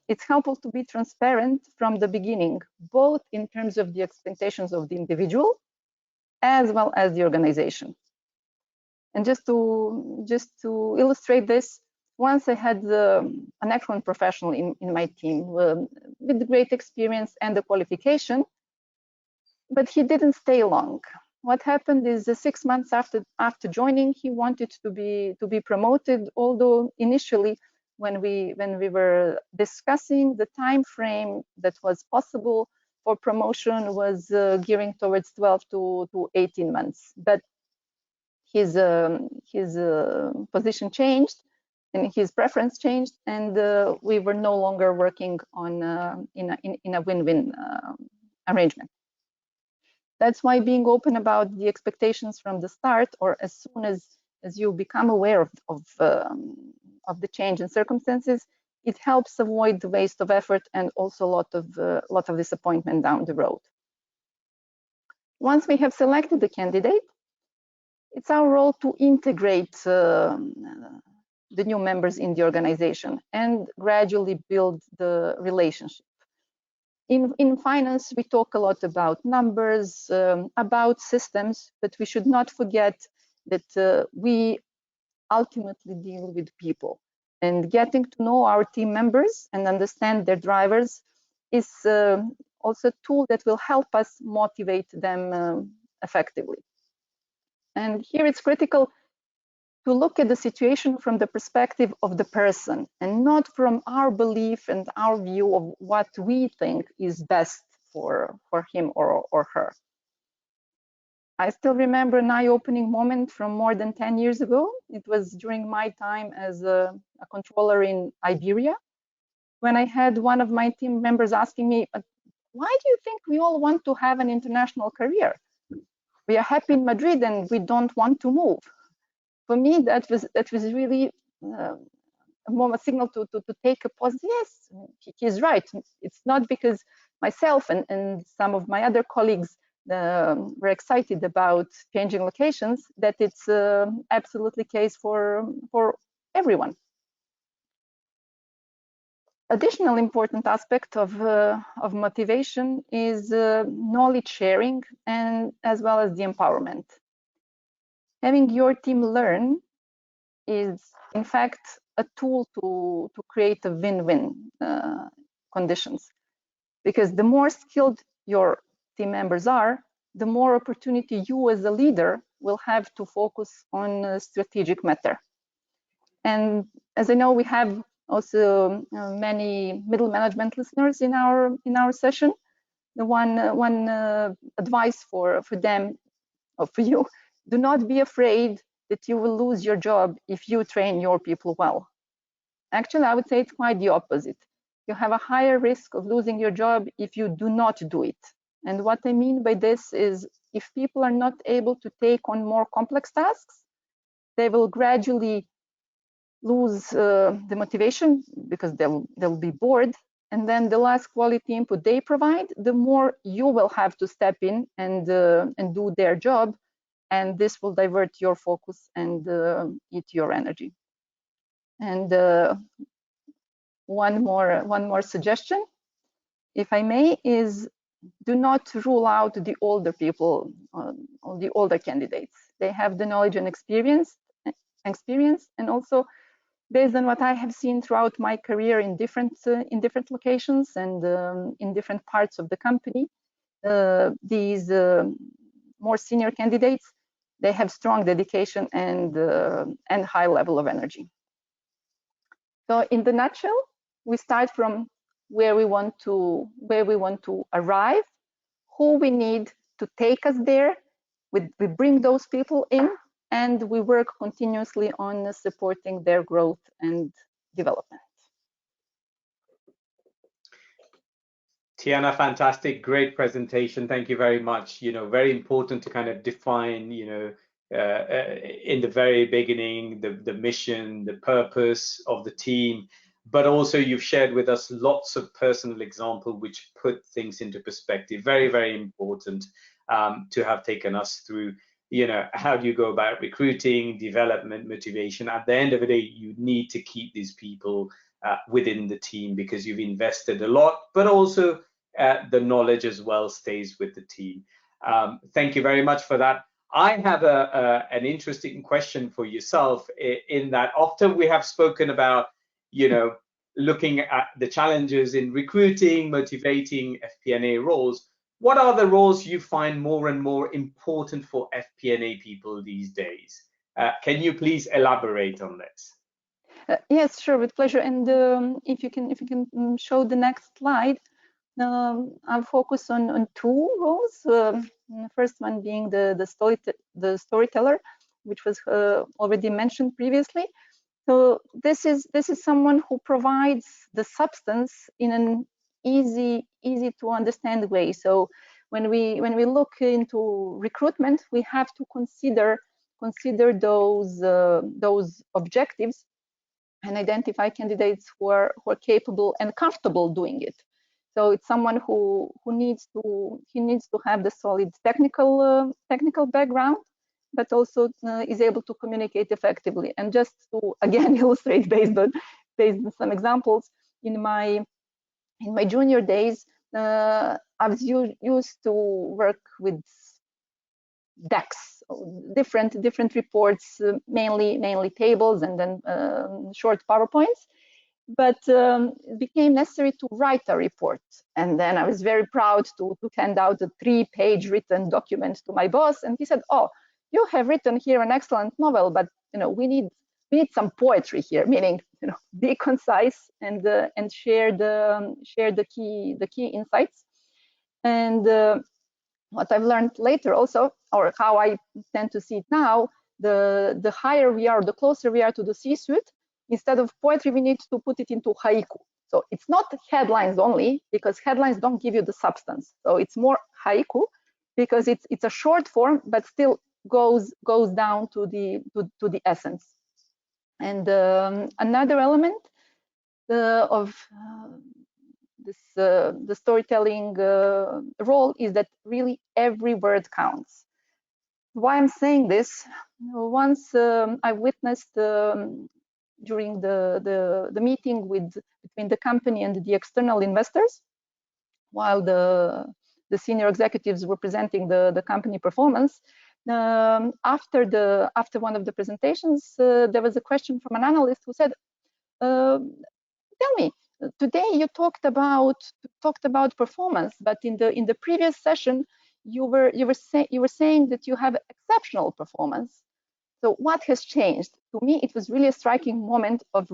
it's helpful to be transparent from the beginning, both in terms of the expectations of the individual as well as the organization. And just to illustrate this, once I had an excellent professional in my team with great experience and the qualification, but he didn't stay long. What happened is 6 months after joining, he wanted to be promoted, although initially, when we were discussing the time frame that was possible for promotion was gearing towards 12 to 18 months. But his position changed and his preference changed, and we were no longer working on in a win-win arrangement. That's why being open about the expectations from the start, or as soon as you become aware of the change in circumstances, it helps avoid the waste of effort and also a lot of disappointment down the road. Once we have selected the candidate, it's our role to integrate the new members in the organization and gradually build the relationship. In finance, we talk a lot about numbers, about systems, but we should not forget that we ultimately deal with people. And getting to know our team members and understand their drivers is also a tool that will help us motivate them effectively. And here it's critical to look at the situation from the perspective of the person and not from our belief and our view of what we think is best for him or her. I still remember an eye-opening moment from more than 10 years ago. It was during my time as a controller in Iberia, when I had one of my team members asking me, why do you think we all want to have an international career? We are happy in Madrid and we don't want to move. for me, that was really a signal to take a pause. Yes, he's right. It's not because myself and some of my other colleagues were excited about changing locations that it's absolutely case for everyone. Additional important aspect of motivation is knowledge sharing, and as well as the empowerment. Having your team learn is in fact a tool to create a win-win conditions, because the more skilled your team members are, the more opportunity you as a leader will have to focus on strategic matter. And as I know, we have also many middle management listeners in our session. The one advice for them or for you: do not be afraid that you will lose your job if you train your people well. Actually, I would say it's quite the opposite. You have a higher risk of losing your job if you do not do it. And what I mean by this is, if people are not able to take on more complex tasks, they will gradually lose the motivation because they'll be bored. And then the less quality input they provide, the more you will have to step in and do their job. And this will divert your focus and eat your energy. And one more suggestion, if I may, is do not rule out the older people or the older candidates. They have the knowledge and experience, and also based on what I have seen throughout my career in different locations and in different parts of the company, these more senior candidates, they have strong dedication and high level of energy. So in the nutshell, we start from where we want to arrive, who we need to take us there. We bring those people in, and we work continuously on supporting their growth and development. Tiana, fantastic, great presentation. Thank you very much. Very important to kind of define, in the very beginning, the mission, the purpose of the team, but also you've shared with us lots of personal examples which put things into perspective. Very, very important to have taken us through, how do you go about recruiting, development, motivation. At the end of the day, you need to keep these people within the team because you've invested a lot, but also the knowledge as well stays with the team. Thank you very much for that. I have an interesting question for yourself, in that often we have spoken about, looking at the challenges in recruiting, motivating FP&A roles. What are the roles you find more and more important for FP&A people these days? Can you please elaborate on this? Yes, sure, with pleasure. And if you can show the next slide, I'll focus on two roles. The first one being the storyteller, which was already mentioned previously. So this is someone who provides the substance in an easy to understand way. So when we look into recruitment, we have to consider those objectives and identify candidates who are capable and comfortable doing it. So it's someone who needs to have the solid technical background, but also is able to communicate effectively. And just to again illustrate based on some examples, in my junior days, I was used to work with decks, different reports, mainly tables, and then short PowerPoints. But it became necessary to write a report, and then I was very proud to hand out a 3-page written document to my boss, and he said, "Oh, you have written here an excellent novel, but we need some poetry here," meaning be concise and share the key insights. And what I've learned later also, or how I tend to see it now, the higher we are, the closer we are to the C-suite, instead of poetry, we need to put it into haiku. So it's not headlines only, because headlines don't give you the substance. So it's more haiku, because it's a short form, but still goes down to the essence. And another element of the storytelling role is that really every word counts. Why I'm saying this? Once I witnessed during the meeting between the company and the external investors, while the senior executives were presenting the company performance. After one of the presentations, there was a question from an analyst who said, "Tell me, today you talked about performance, but in the previous session you were saying that you have exceptional performance. So what has changed?" To me, it was really a striking moment of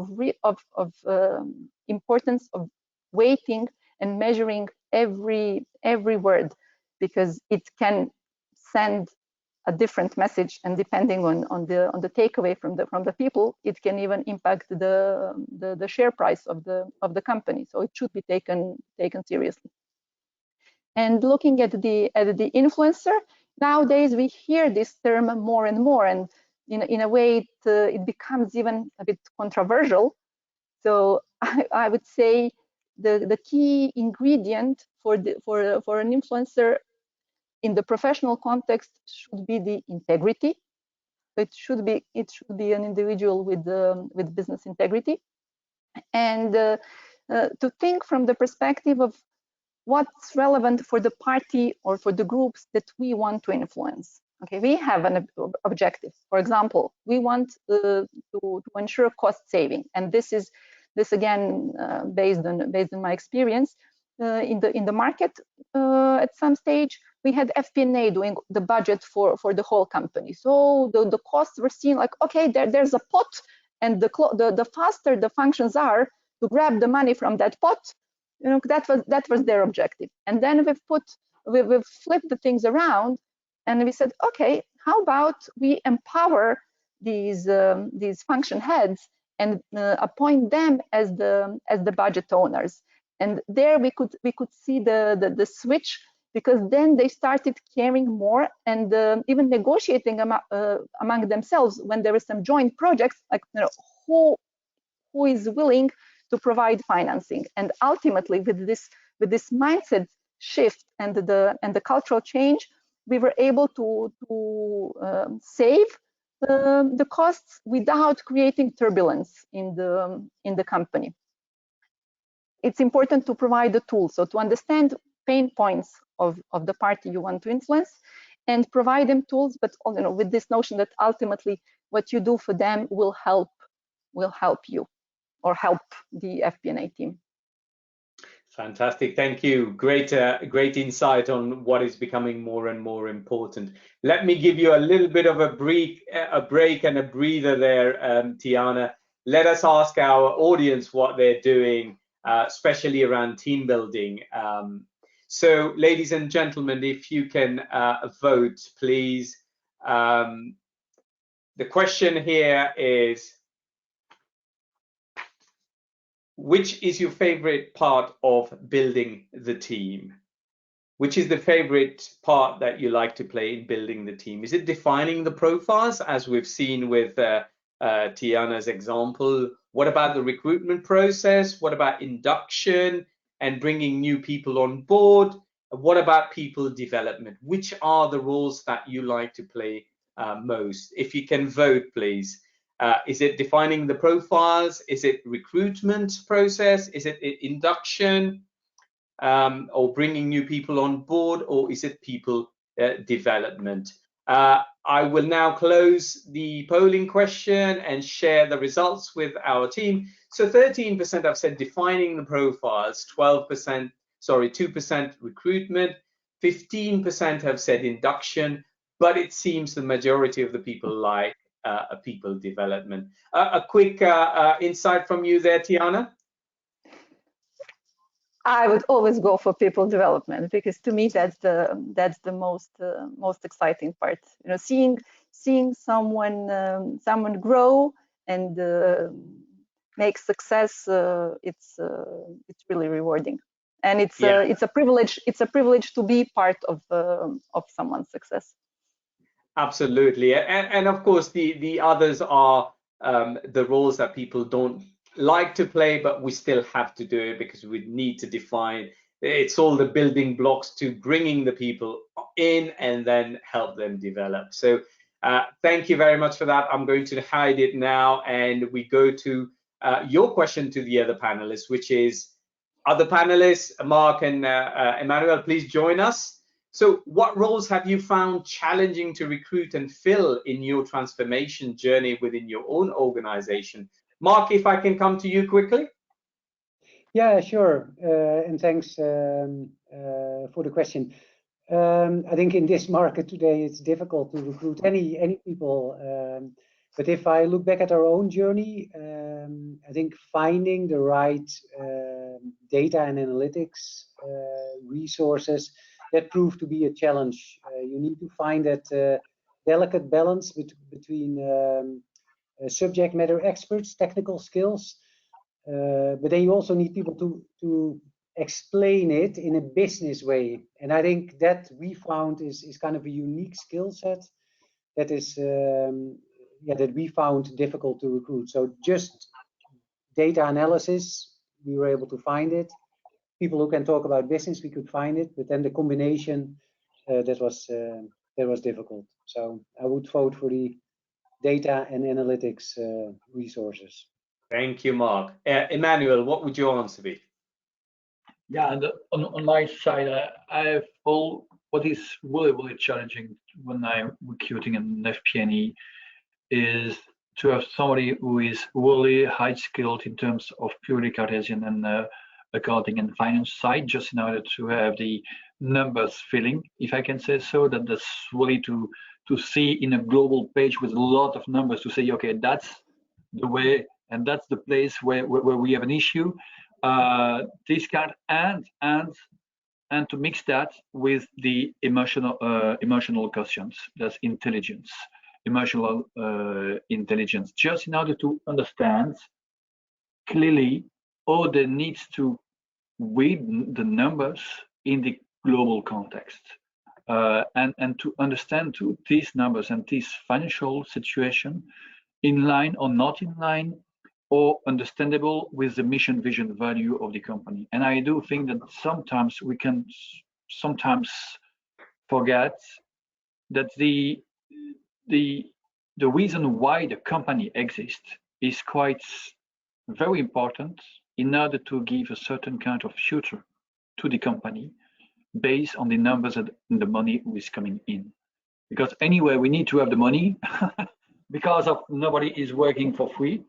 importance of weighting and measuring every word, because it can send a different message, and depending on the takeaway from the people, it can even impact the share price of the company. So it should be taken seriously. And looking at the influencer, nowadays we hear this term more and more, and in a way it becomes even a bit controversial. So I would say the key ingredient for an influencer in the professional context should be the integrity. It should be an individual with business integrity, and to think from the perspective of what's relevant for the party or for the groups that we want to influence. Okay, we have an objective. For example, we want to ensure cost saving, and this again based on my experience in the market. At some stage, we had FP&A doing the budget for the whole company. So the costs were seen like, okay, there's a pot, and the faster the functions are to grab the money from that pot, that was their objective. And then we've flipped the things around, and we said, okay, how about we empower these function heads and appoint them as the budget owners. And there we could see the switch, because then they started caring more and even negotiating among themselves when there were some joint projects, like who is willing to provide financing. And ultimately, with this mindset shift and the cultural change, we were able to save the costs without creating turbulence in the company. It's important to provide the tools, so to understand pain points of the party you want to influence, and provide them tools, but with this notion that ultimately what you do for them will help you or help the FP&A team. Fantastic, thank you. Great insight on what is becoming more and more important. Let me give you a little bit of a break and a breather there, Tiana. Let us ask our audience what they're doing, especially around team building. So, ladies and gentlemen, if you can vote, please. The question here is, which is your favorite part of building the team? Which is the favorite part that you like to play in building the team? Is it defining the profiles, as we've seen with Tiana's example? What about the recruitment process? What about induction and bringing new people on board? What about people development? Which are the roles that you like to play most? If you can vote, please. Is it defining the profiles? Is it recruitment process? Is it induction or bringing new people on board? Or is it people development? I will now close the polling question and share the results with our team. So 13% have said defining the profiles, 2% recruitment, 15% have said induction, but it seems the majority of the people like people development. A quick insight from you there, Tiana? I would always go for people development, because to me that's the most exciting part. Seeing someone grow and make success, it's really rewarding, and it's a privilege to be part of someone's success. Absolutely, and of course the others are the roles that people don't like to play, but we still have to do it because we need to define. It's all the building blocks to bringing the people in and then help them develop. So thank you very much for that. I'm going to hide it now, and we go to your question to the other panelists, which is, other panelists, Mark and Emmanuel, please join us. So what roles have you found challenging to recruit and fill in your transformation journey within your own organization? Mark, if I can come to you quickly. Yeah, sure. And thanks for the question. I think in this market today, it's difficult to recruit any people. But if I look back at our own journey, I think finding the right data and analytics resources, that proved to be a challenge. You need to find that delicate balance between subject matter experts, technical skills, but then you also need people to explain it in a business way. And I think that we found is kind of a unique skill set that is that we found difficult to recruit. So just data analysis, we were able to find it. People who can talk about business, we could find it, but then the combination that was difficult. So I would vote for the data and analytics resources. Thank you, Mark. Emmanuel, what would your answer be? Yeah, and on my side, I have what is really challenging when I'm recruiting an FP&A is to have somebody who is really high skilled in terms of purely Cartesian and accounting and finance side, just in order to have the numbers filling, if I can say so. That's really to see in a global page with a lot of numbers to say, okay, that's the way and that's the place where we have an issue. This kind and to mix that with the emotional quotients, that's intelligence, emotional intelligence, just in order to understand clearly how they need to read the numbers in the global context, and to understand these numbers and this financial situation in line or not in line, or understandable with the mission, vision, value of the company. And I do think that sometimes we can forget that the reason why the company exists is quite very important in order to give a certain kind of future to the company based on the numbers and the money who is coming in. Because anyway, we need to have the money because of nobody is working for free.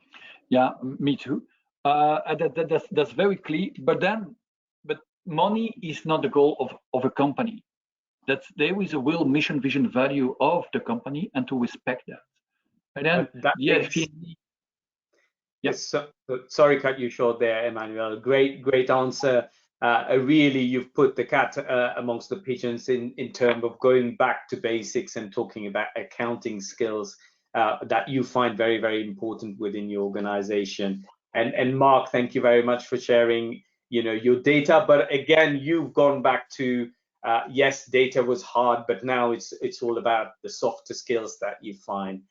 Yeah, me too. That's very clear. But money is not the goal of a company. There is a real mission, vision, value of the company, and to respect that. And then yes. So, sorry, cut you short there, Emmanuel. Great answer. Really, you've put the cat amongst the pigeons in terms of going back to basics and talking about accounting skills that you find very, very important within your organization. And Mark, thank you very much for sharing, your data. But again, you've gone back to yes, data was hard, but now it's all about the softer skills that you find.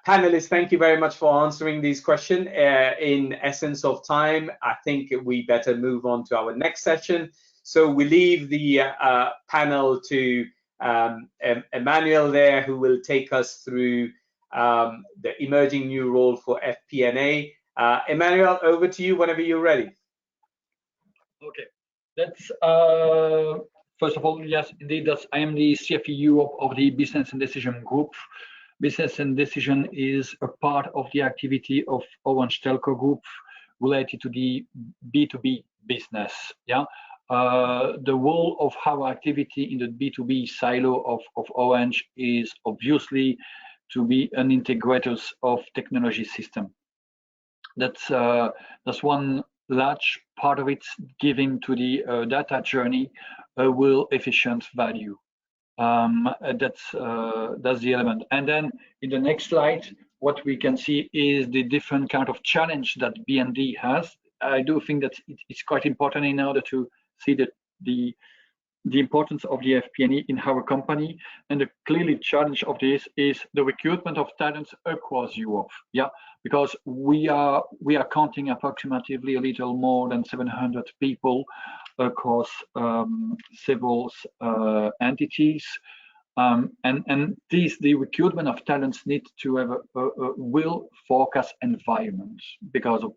Panelists, thank you very much for answering these questions. In essence of time, I think we better move on to our next session. So we leave the panel to Emmanuel there, who will take us through the emerging new role for FP&A. Emmanuel, over to you whenever you're ready. Okay, that's first of all, yes, indeed, I am the CFE Europe of the Business and Decision Group. Business and Decision is a part of the activity of Orange Telco Group related to the B2B business. Yeah, the role of our activity in the B2B silo of Orange is obviously to be an integrator of technology system. That's one large part of it, giving to the data journey a real efficient value. That's the element. And then in the next slide, what we can see is the different kind of challenge that B&D has. I do think that it's quite important in order to see that the the importance of the FP&A in our company, and the clearly challenge of this is the recruitment of talents across Europe. Yeah, because we are counting approximately a little more than 700 people across several entities, and the recruitment of talents need to have a real forecast environment because of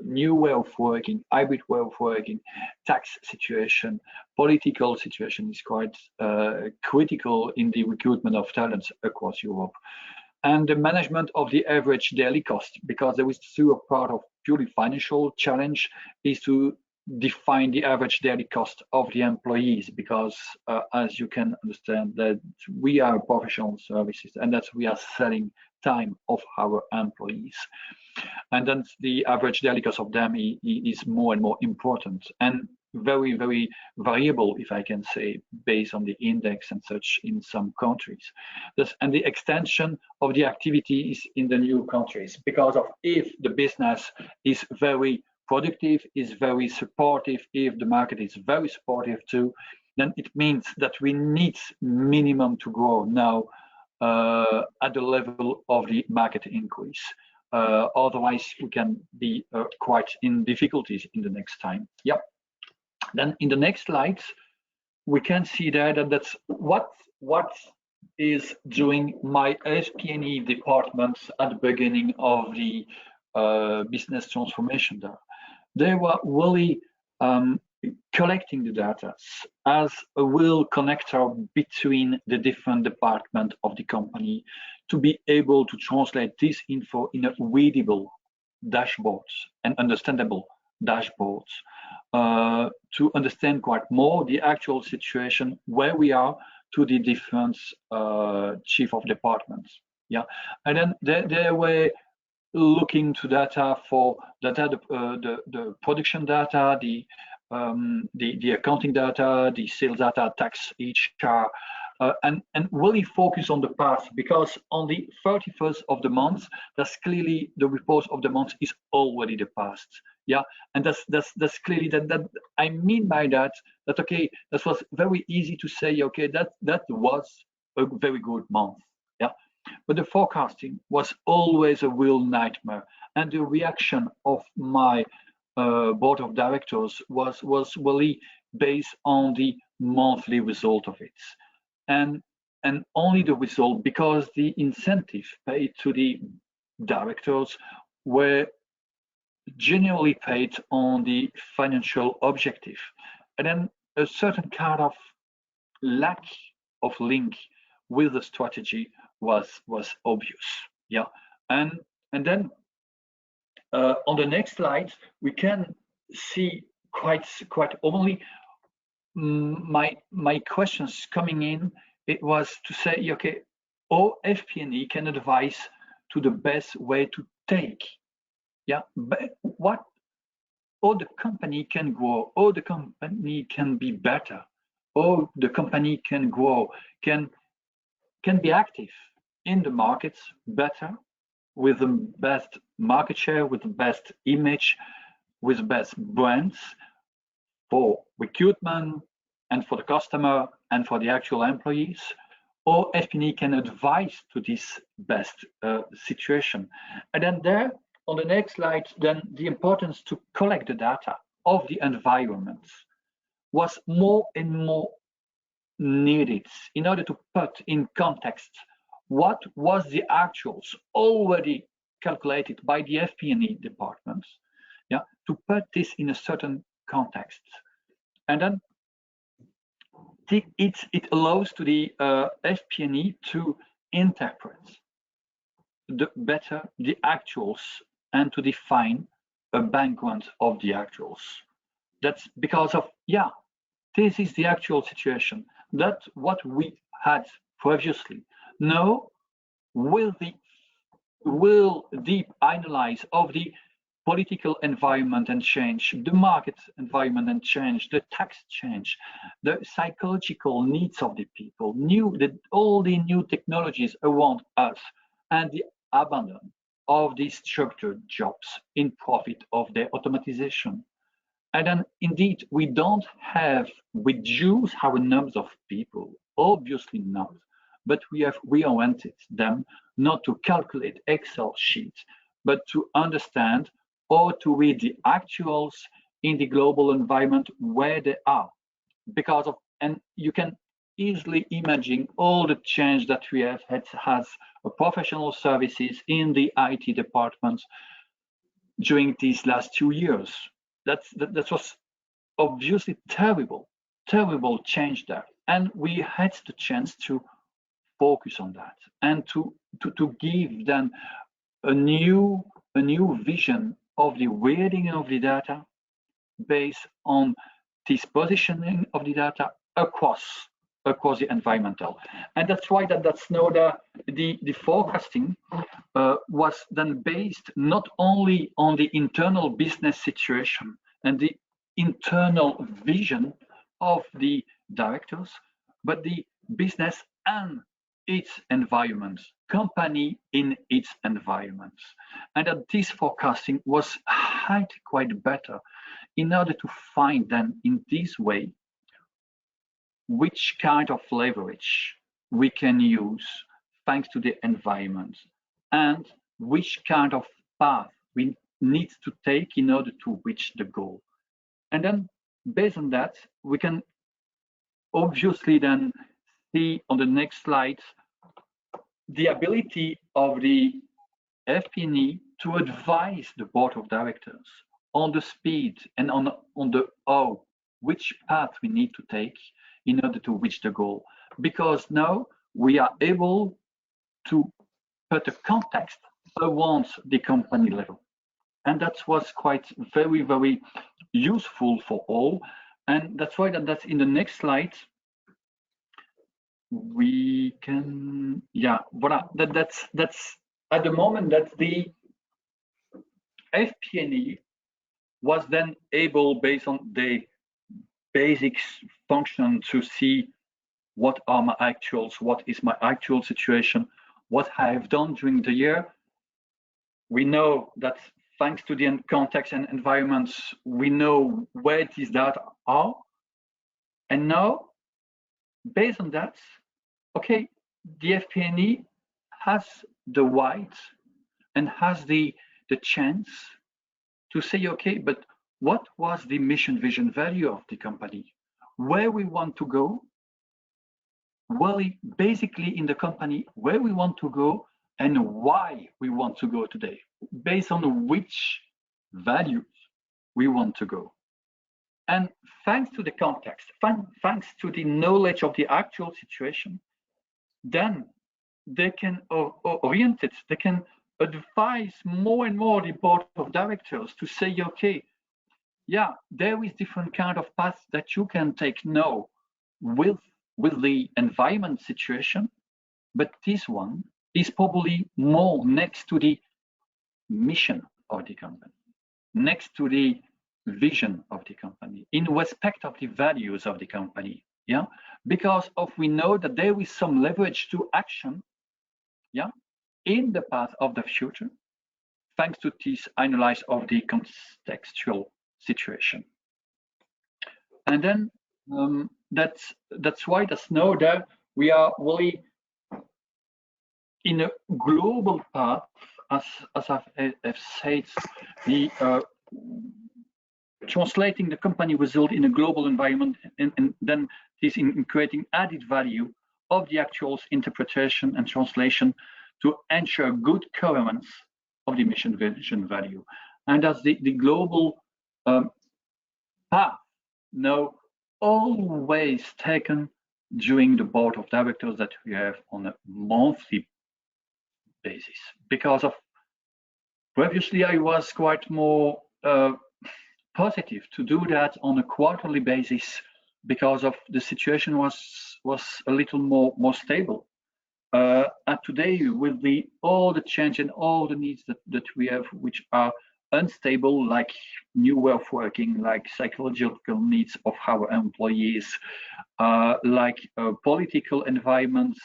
new way of working, hybrid way of working, tax situation, political situation is quite critical in the recruitment of talents across Europe. And the management of the average daily cost, because there is still a part of purely financial challenge, is to define the average daily cost of the employees, because as you can understand that we are professional services and that we are selling time of our employees. And then the average daily cost of them is more and more important and very, very variable, if I can say, based on the index and such in some countries. And the extension of the activities in the new countries, because of if the business is very productive, is very supportive, if the market is very supportive too, then it means that we need minimum to grow now at the level of the market increase. Otherwise, we can be quite in difficulties in the next time. Yep. Then in the next slides, we can see there that that's what is doing my FP&A department at the beginning of the business transformation there. They were really collecting the data as a real connector between the different departments of the company to be able to translate this info in a readable dashboards and understandable dashboards to understand quite more the actual situation where we are to the different chief of departments. Yeah, and then they were looking to data for data, the production data, the accounting data, the sales data, tax, HR, and really focus on the past, because on the 31st of the month, that's clearly the report of the month is already the past. Yeah, and that's clearly that I mean by that okay, that was very easy to say, okay, that was a very good month. Yeah, but the forecasting was always a real nightmare, and the reaction of my board of directors was really based on the monthly result of it, and only the result, because the incentive paid to the directors were generally paid on the financial objective, and then a certain kind of lack of link with the strategy was obvious. Yeah, and then on the next slide we can see quite only my questions coming in. It was to say, okay, all FP&A can advise to the best way to take. Yeah, but what all the company can grow, all the company can be better, all the company can grow, can be active in the markets better, with the best market share, with the best image, with the best brands for recruitment and for the customer and for the actual employees. Or FP&A can advise to this best situation. And then there on the next slide, then the importance to collect the data of the environment was more and more needed in order to put in context what was the actuals already calculated by the FP&A departments, yeah, to put this in a certain context. And then it allows to the FP&A to interpret better the actuals and to define a background of the actuals. That's because of, yeah, this is the actual situation. That's what we had previously. Now, will deep analyze of the political environment and change, the market environment and change, the tax change, the psychological needs of the people, all the new technologies around us, and the abandon of these structured jobs in profit of their automatization. And then indeed, we don't have reduced our numbers of people, obviously not, but we have reoriented them not to calculate Excel sheets, but to understand or to read the actuals in the global environment where they are. Because of, and you can easily imagine all the change that we have had as professional services in the IT department during these last 2 years. That was obviously terrible change there. And we had the chance to focus on that and to give them a new vision of the reading of the data based on this positioning of the data across the environmental. And that's why that's now the forecasting was then based not only on the internal business situation and the internal vision of the directors, but the business and its environment, company in its environment. And that this forecasting was quite better in order to find then in this way which kind of leverage we can use thanks to the environment and which kind of path we need to take in order to reach the goal. And then based on that, we can obviously then see on the next slide the ability of the FP&A to advise the board of directors on the speed and on the how, which path we need to take in order to reach the goal. Because now we are able to put a context around the company level. And that was quite very useful for all. And that's why that's in the next slide. We can, yeah, voila. That's at the moment that the FP&A was then able, based on the basic function, to see what are my actuals, what is my actual situation, what I have done during the year. We know that thanks to the context and environments, we know where these data are. And now, based on that, okay, the FP&A has the right and has the chance to say, okay, but what was the mission, vision, value of the company? Where we want to go? Well, basically in the company, where we want to go and why we want to go today, based on which values we want to go. And thanks to the context, thanks to the knowledge of the actual situation, then they can orient it, they can advise more and more the board of directors to say, okay, yeah, there is different kind of paths that you can take now with the environment situation, but this one is probably more next to the mission of the company, next to the vision of the company, in respect of the values of the company, yeah, because we know that there is some leverage to action, yeah, in the path of the future, thanks to this analysis of the contextual situation. And then that's why that's now that we are really in a global path, as I've said, the translating the company result in a global environment, and then this in creating added value of the actual interpretation and translation to ensure good coherence of the mission, vision, value. And that's the global path now always taken during the board of directors that we have on a monthly basis. Because of previously I was quite more positive to do that on a quarterly basis because of the situation was a little more stable. And today, with all the change and all the needs that we have, which are unstable, like new way of working, like psychological needs of our employees, like political environments,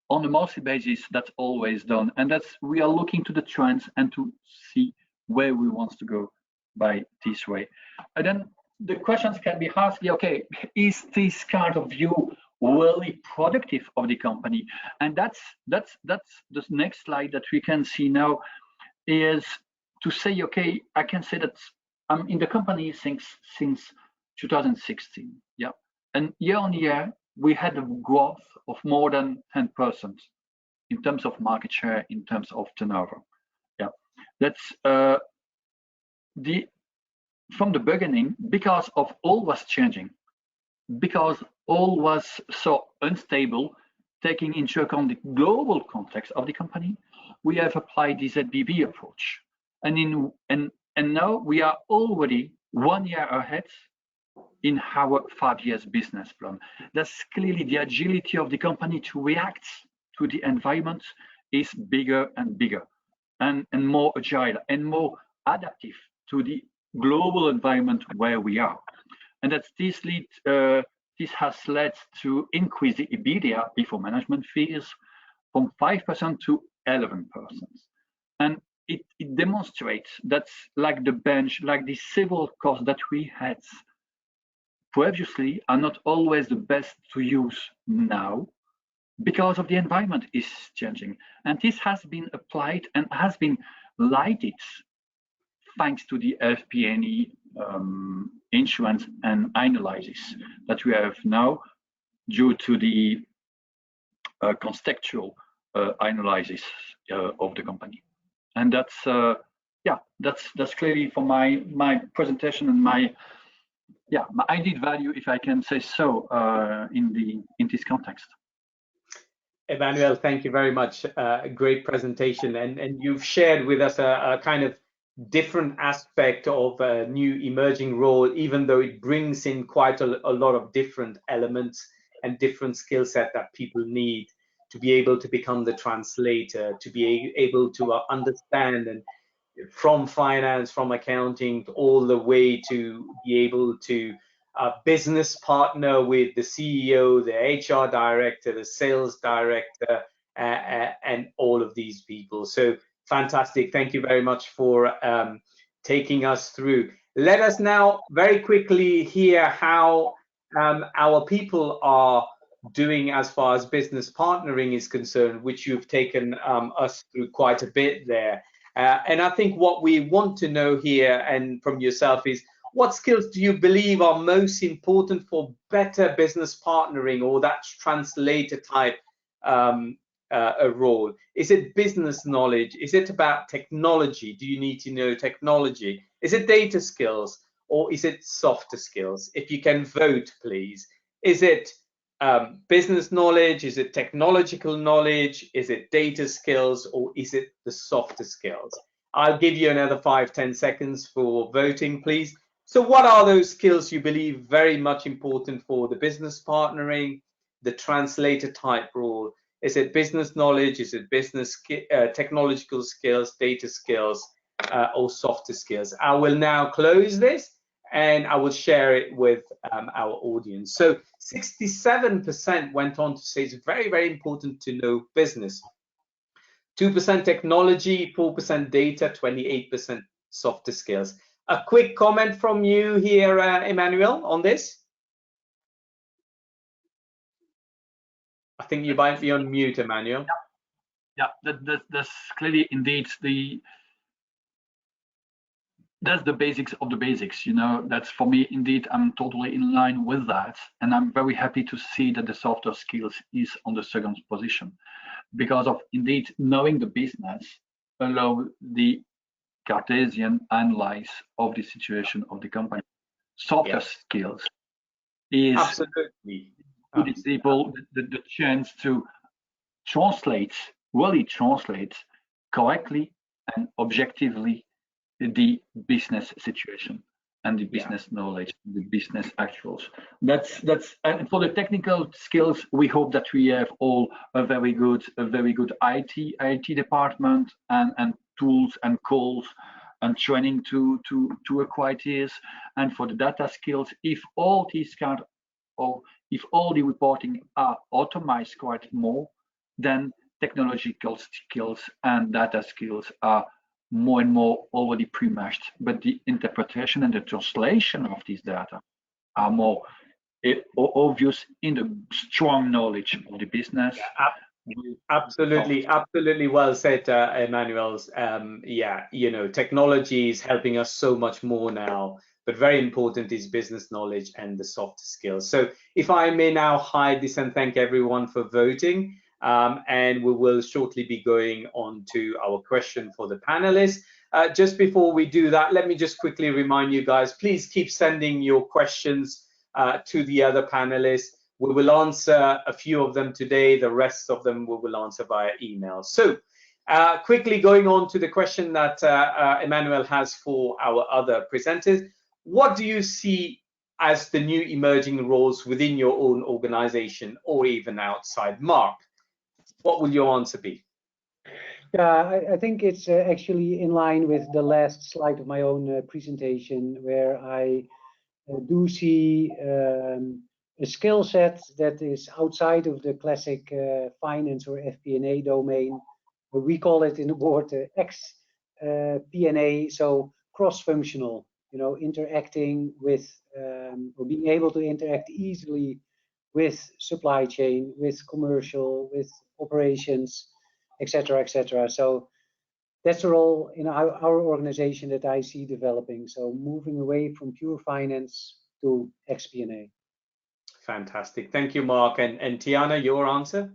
on a monthly basis, that's always done. And we are looking to the trends and to see where we want to go. by this way. And then the questions can be asked, okay, is this kind of view really productive of the company? And that's the next slide that we can see now, is to say, okay, I can say that I'm in the company since 2016, yeah, and year on year we had a growth of more than 10% in terms of market share, in terms of turnover. Yeah, that's from the beginning, because of all was changing, because all was so unstable, taking into account the global context of the company, we have applied the ZBB approach. And now we are already 1 year ahead in our 5 years business plan. That's clearly the agility of the company to react to the environment is bigger and bigger, and more agile and more adaptive to the global environment where we are. And that's this has led to increase the EBITDA before management fees from 5% to 11%. And it demonstrates that's like the bench, like the civil costs that we had previously are not always the best to use now, because of the environment is changing. And this has been applied and has been lighted thanks to the FP&A insurance and analysis that we have now due to the contextual analysis of the company. And that's that's clearly for my presentation and my added value, if I can say so, in this context. Emmanuel, thank you very much. A great presentation, and you've shared with us a kind of different aspect of a new emerging role, even though it brings in quite a lot of different elements and different skill set that people need to be able to become the translator, to be able to understand, and from finance, from accounting, all the way to be able to business partner with the CEO, the HR director, the sales director, and all of these people. So fantastic. Thank you very much for taking us through. Let us now very quickly hear how our people are doing as far as business partnering is concerned, which you've taken us through quite a bit there. And I think what we want to know here and from yourself is, what skills do you believe are most important for better business partnering, or that translator type a role? Is it business knowledge? Is it about technology? Do you need to know technology? Is it data skills, or is it softer skills? If you can vote, please. Is it business knowledge? Is it technological knowledge? Is it data skills, or is it the softer skills? I'll give you another 5-10 seconds for voting, please. So what are those skills you believe very much important for the business partnering, the translator type role? Is it business knowledge? Is it business technological skills, data skills, or softer skills? I will now close this and I will share it with our audience. So 67% went on to say it's very, very important to know business. 2% technology, 4% data, 28% softer skills. A quick comment from you here, Emmanuel, on this? I think you might be on mute, Emmanuel. Yeah, that's clearly indeed that's the basics of the basics, you know. That's for me, indeed, I'm totally in line with that. And I'm very happy to see that the softer skills is on the second position, because of indeed knowing the business allow the Cartesian analysis of the situation of the company. Softer skills is absolutely giving people the chance to really translate correctly and objectively the business situation and the business knowledge, the business actuals. That's and for the technical skills, we hope that we have all a very good IT department and tools and calls and training to acquire this. And for the data skills, if all these if all the reporting are automated quite more, then technological skills and data skills are more and more already pre-meshed, but the interpretation and the translation of these data are more obvious in the strong knowledge of the business. Absolutely well said, Emmanuel. Yeah, you know, technology is helping us so much more now, but very important is business knowledge and the soft skills. So if I may now hide this and thank everyone for voting, and we will shortly be going on to our question for the panelists. Just before we do that, let me just quickly remind you guys, please keep sending your questions to the other panelists. We will answer a few of them today. The rest of them we will answer via email. So quickly going on to the question that Emmanuel has for our other presenters. What do you see as the new emerging roles within your own organization or even outside? Mark, what will your answer be? Yeah, I think it's actually in line with the last slide of my own presentation, where I do see a skill set that is outside of the classic finance or FP&A domain. We call it in the board P&A, so cross-functional, you know, interacting with or being able to interact easily with supply chain, with commercial, with operations, etc., etc. So that's the role in our organization that I see developing. So moving away from pure finance to FP&A. Fantastic. Thank you, Mark. And Tiana, your answer?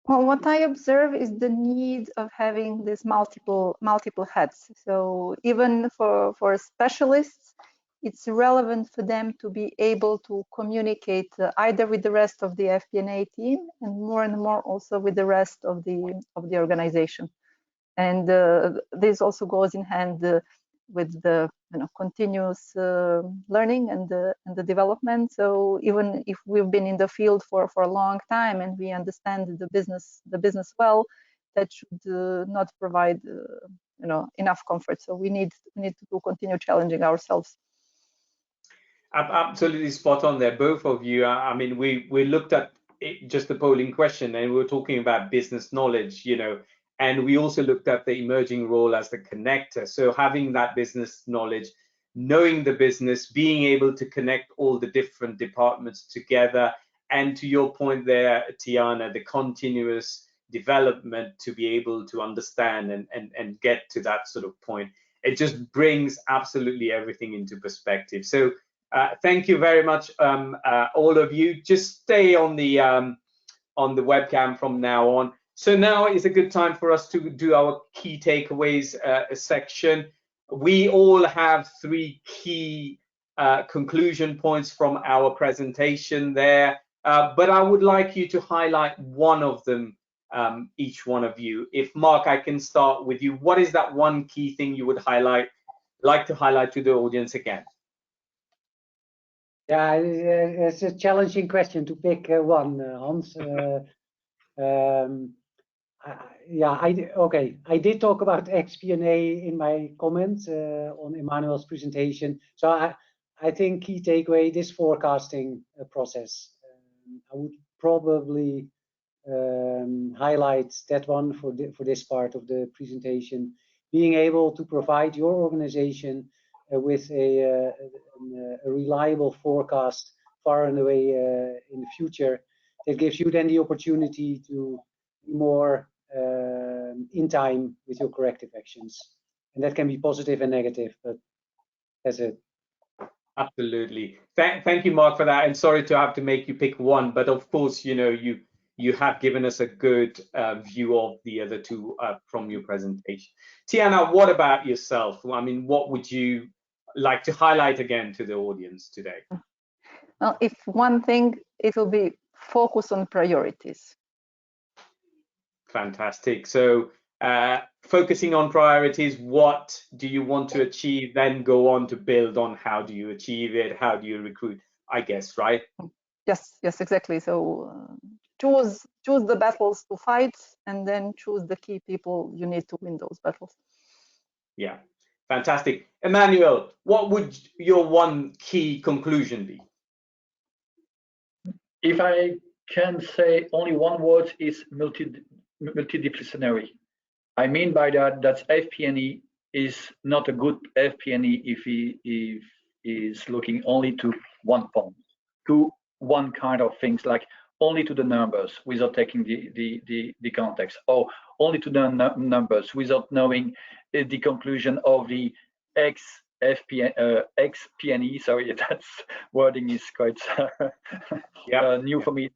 Well, what I observe is the need of having these multiple hats. So even for specialists, it's relevant for them to be able to communicate either with the rest of the FP&A team and more also with the rest of the organization. And this also goes in hand with the continuous learning and the development. So even if we've been in the field for a long time and we understand the business well, that should not provide enough comfort. So we need to continue challenging ourselves. Absolutely spot on there, both of you. I mean, we looked at just the polling question, and we were talking about business knowledge, you know, and we also looked at the emerging role as the connector. So having that business knowledge, knowing the business, being able to connect all the different departments together, and to your point there, Tiana, the continuous development to be able to understand and get to that sort of point. It just brings absolutely everything into perspective. So thank you very much, all of you. Just stay on the webcam from now on. So now is a good time for us to do our key takeaways section. We all have 3 key conclusion points from our presentation there, but I would like you to highlight one of them, each one of you. If Mark, I can start with you. What is that one key thing you would like to highlight to the audience again? Yeah, it's a challenging question to pick one, Hans. I did talk about FP&A in my comments on Emmanuel's presentation. So I think key takeaway, this forecasting process. I would probably highlight that one for this part of the presentation. Being able to provide your organization with a reliable forecast far and away in the future, that gives you then the opportunity to be more in time with your corrective actions. And that can be positive and negative, but that's it. Absolutely. Thank you, Mark, for that. And sorry to have to make you pick one, but of course, you know, you have given us a good view of the other 2 from your presentation. Tiana, what about yourself? I mean, what would you like to highlight again to the audience today? Well, if one thing, it will be focus on priorities. Fantastic. So focusing on priorities, what do you want to achieve, then go on to build on how do you achieve it, how do you recruit, I guess, right? Yes, exactly. So choose the battles to fight, and then choose the key people you need to win those battles. Yeah, fantastic. Emmanuel, what would your one key conclusion be? If I can say only one word, is multidisciplinary. I mean by that FP&A is not a good FP&A if he is looking only to one point, to one kind of things, like only to the numbers without taking the context, or only to the numbers without knowing the conclusion of the XP&A. Sorry, that's wording is quite new for me.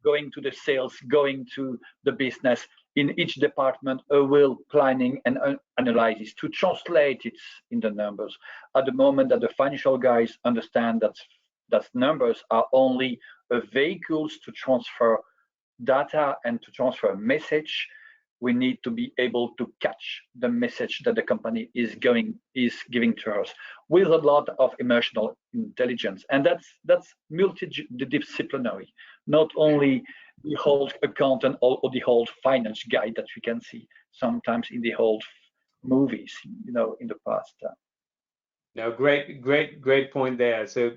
Going to the sales, going to the business, in each department, a real planning and analysis to translate it in the numbers. At the moment that the financial guys understand that numbers are only vehicles to transfer data and to transfer a message, we need to be able to catch the message that the company is giving to us with a lot of emotional intelligence, and that's multidisciplinary. Not only the whole accountant or the whole finance guy that we can see sometimes in the whole movies, in the past. No, great point there. So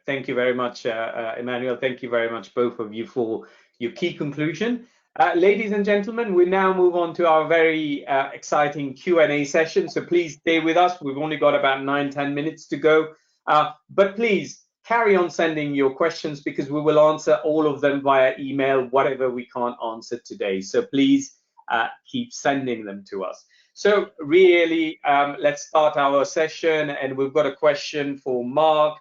thank you very much, Emmanuel. Thank you very much, both of you, for your key conclusion. Ladies and gentlemen, we now move on to our very exciting Q&A session. So please stay with us. We've only got about 9-10 minutes to go. But please carry on sending your questions, because we will answer all of them via email, whatever we can't answer today. So please keep sending them to us. So really, let's start our session. And we've got a question for Mark.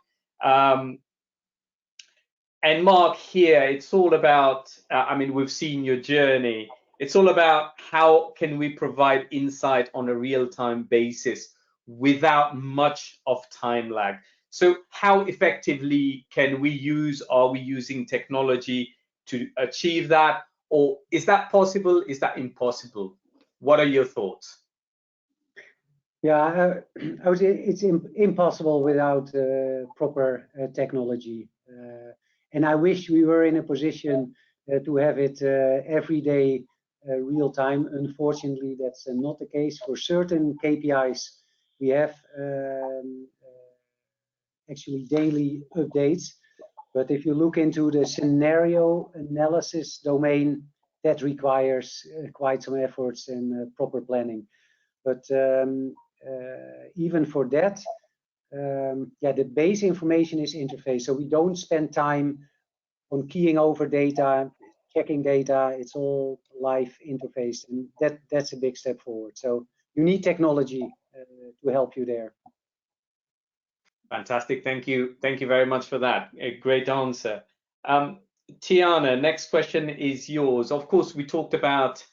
And Mark, here, it's all about, I mean, we've seen your journey. It's all about how can we provide insight on a real-time basis without much of time lag. So how effectively can are we using technology to achieve that? Or is that possible? Is that impossible? What are your thoughts? Yeah, I would say it's impossible without proper technology. And I wish we were in a position to have it every day, real time. Unfortunately, that's not the case. For certain KPIs, we have actually daily updates. But if you look into the scenario analysis domain, that requires quite some efforts and proper planning. But even for that, yeah, the base information is interface. So we don't spend time on keying over data, checking data. It's all live interface, and that's a big step forward. So you need technology to help you there. Fantastic. Thank you. Thank you very much for that. A great answer. Tiana, next question is yours. Of course, we talked about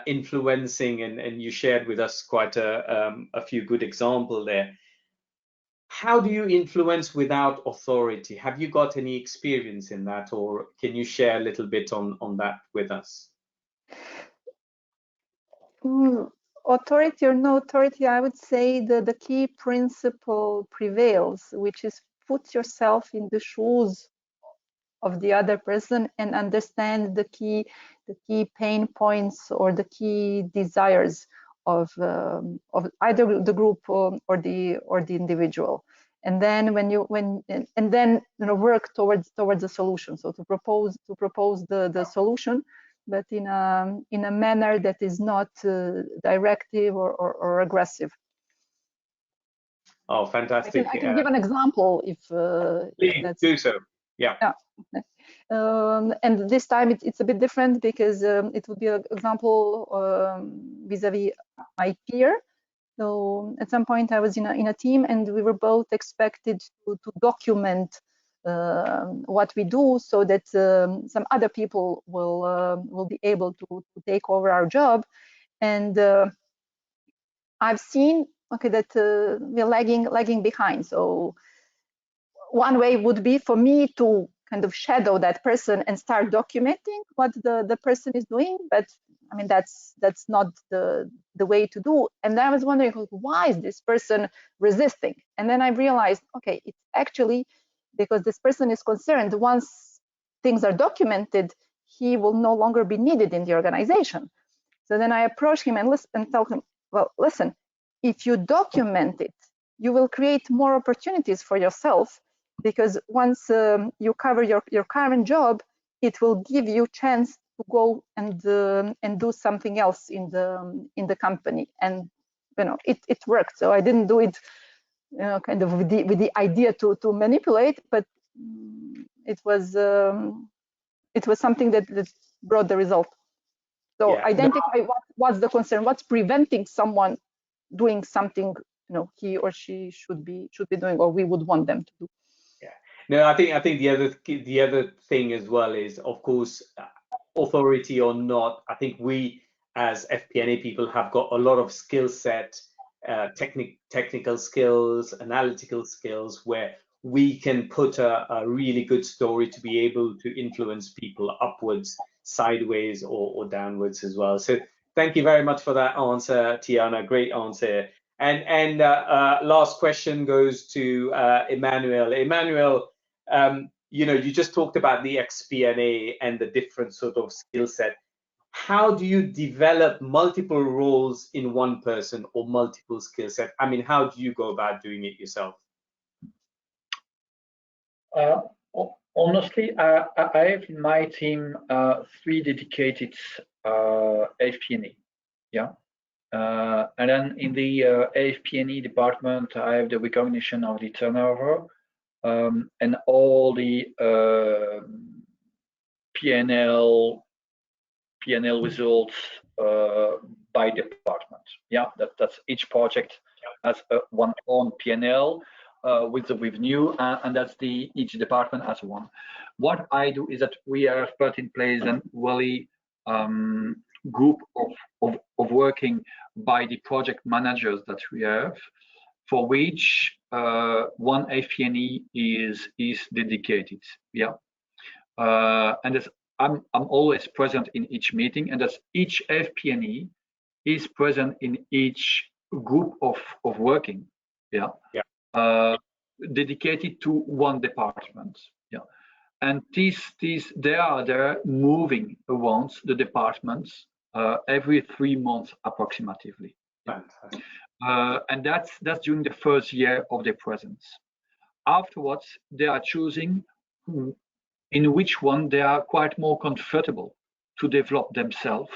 influencing, and you shared with us quite a few good examples there. How do you influence without authority? Have you got any experience in that, or can you share a little bit on that with us? Authority or no authority, I would say the key principle prevails, which is put yourself in the shoes of the other person and understand the key pain points or the key desires of either the group or the individual, and then work towards a solution. So to propose the solution, but in a manner that is not directive or aggressive. Oh, fantastic! I can give an example if please do so. Yeah. And this time it's a bit different, because it would be an example vis-a-vis my peer. So at some point I was in a team, and we were both expected to document what we do, so that some other people will be able to take over our job. And I've seen that we're lagging behind. So one way would be for me to kind of shadow that person and start documenting what the person is doing, but I mean that's not the way to do. And I was wondering, why is this person resisting? And then I realized, okay, it's actually because this person is concerned once things are documented, he will no longer be needed in the organization. So then I approach him and tell him, well, listen, if you document it, you will create more opportunities for yourself, because once you cover your current job, it will give you chance go and do something else in the company, and it worked. So I didn't do it kind of with the idea to manipulate, but it was something that brought the result. So identify what's the concern, what's preventing someone doing something he or she should be doing, or we would want them to do. Yeah. No, I think the other thing as well is, of course, authority or not, I think we as FP&A people have got a lot of skill set, technical skills, analytical skills, where we can put a really good story to be able to influence people upwards, sideways, or downwards as well. So thank you very much for that answer, Tiana. Great answer. And last question goes to Emmanuel. Emmanuel, you just talked about the FP&A and the different sort of skill set. How do you develop multiple roles in one person or multiple skill set? I mean, how do you go about doing it yourself? Honestly, I have in my team 3 dedicated FP&A. Yeah. And then in the FP&A department, I have the recognition of the turnover and all the P&L results by department. Yeah, that's each project has one own P&L with the revenue, and that's each department has one. What I do is that we have put in place a really group of working by the project managers that we have, for which one FP&A is dedicated. Yeah, and I'm always present in each meeting, and that's each FP&A is present in each group of working. Yeah. Yeah. Dedicated to one department. Yeah. And they're moving around the departments every 3 months approximately. And that's during the first year of their presence. Afterwards, they are choosing in which one they are quite more comfortable to develop themselves,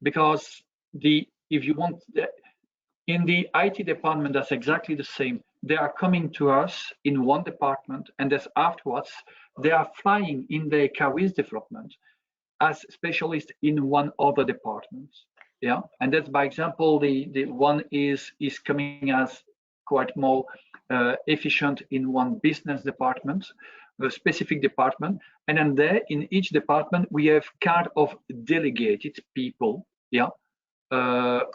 because if you want, in the IT department, that's exactly the same. They are coming to us in one department, and as afterwards they are flying in their career development as specialists in one other department. Yeah, and that's, by example, the one is coming as quite more efficient in one business department, a specific department, and then there in each department we have kind of delegated people. Yeah.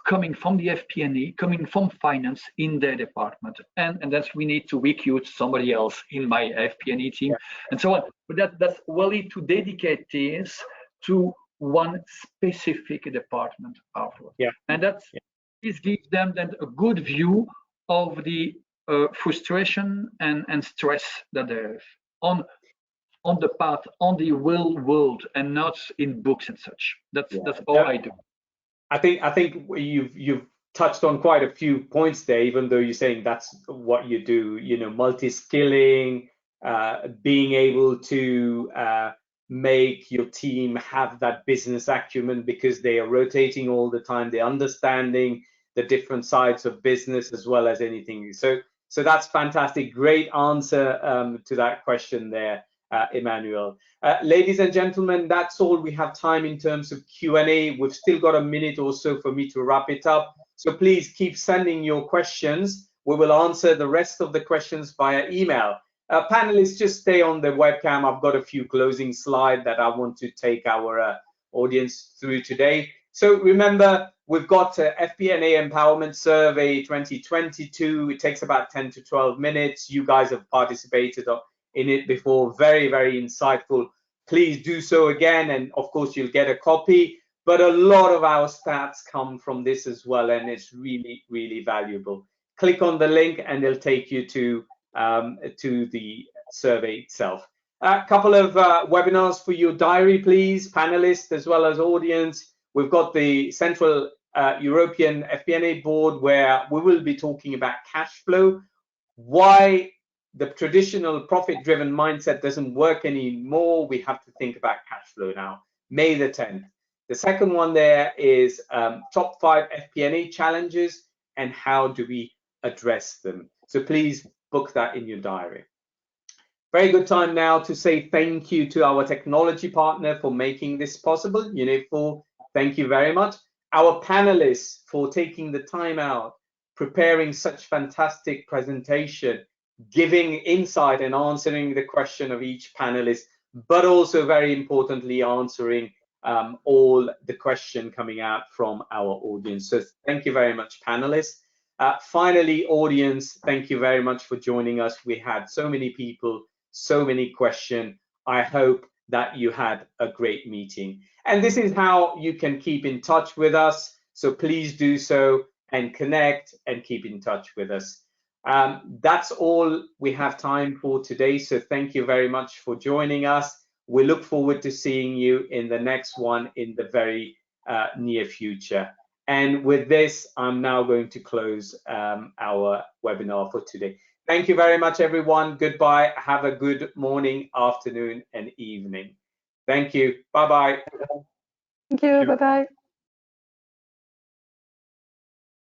Coming from the FP&A, coming from finance in their department, and that's we need to recruit somebody else in my FP&A team, and so on. But that's really to dedicate this to one specific department afterwards. Yeah, and this gives them then a good view of the frustration and stress that they have on the path, on the real world, and not in books and such. That's all I do. I think you've touched on quite a few points there, even though you're saying that's what you do, multi-skilling, being able to make your team have that business acumen because they are rotating all the time, they're understanding the different sides of business as well as anything. So that's fantastic. Great answer to that question there, Emmanuel. Ladies and gentlemen, that's all we have time in terms of Q&A. We've still got a minute or so for me to wrap it up. So please keep sending your questions. We will answer the rest of the questions via email. Panelists, just stay on the webcam. I've got a few closing slides that I want to take our audience through today. So remember, we've got FP&A Empowerment Survey 2022. It takes about 10 to 12 minutes. You guys have participated in it before. Very, very insightful. Please do so again, and of course you'll get a copy, but a lot of our stats come from this as well, and it's really, really valuable. Click on the link and it'll take you to the survey itself. A couple of webinars for your diary, please, panelists as well as audience. We've got the Central European FP&A Board, where we will be talking about cash flow, why the traditional profit-driven mindset doesn't work anymore. We have to think about cash flow now. May the 10th. The second one there is top 5 FP&A challenges and how do we address them. So please book that in your diary. Very good time now to say thank you to our technology partner for making this possible, Unit4. Thank you very much. Our panelists for taking the time out, preparing such fantastic presentation, giving insight and answering the question of each panelist, but also very importantly answering all the question coming out from our audience. So thank you very much, panelists. Finally, audience, thank you very much for joining us. We had so many people, so many questions. I hope that you had a great meeting. And this is how you can keep in touch with us. So please do so and connect and keep in touch with us. That's all we have time for today. So thank you very much for joining us. We look forward to seeing you in the next one in the very near future. And with this, I'm now going to close our webinar for today. Thank you very much, everyone. Goodbye. Have a good morning, afternoon, and evening. Thank you. Bye-bye. Thank you. Bye-bye.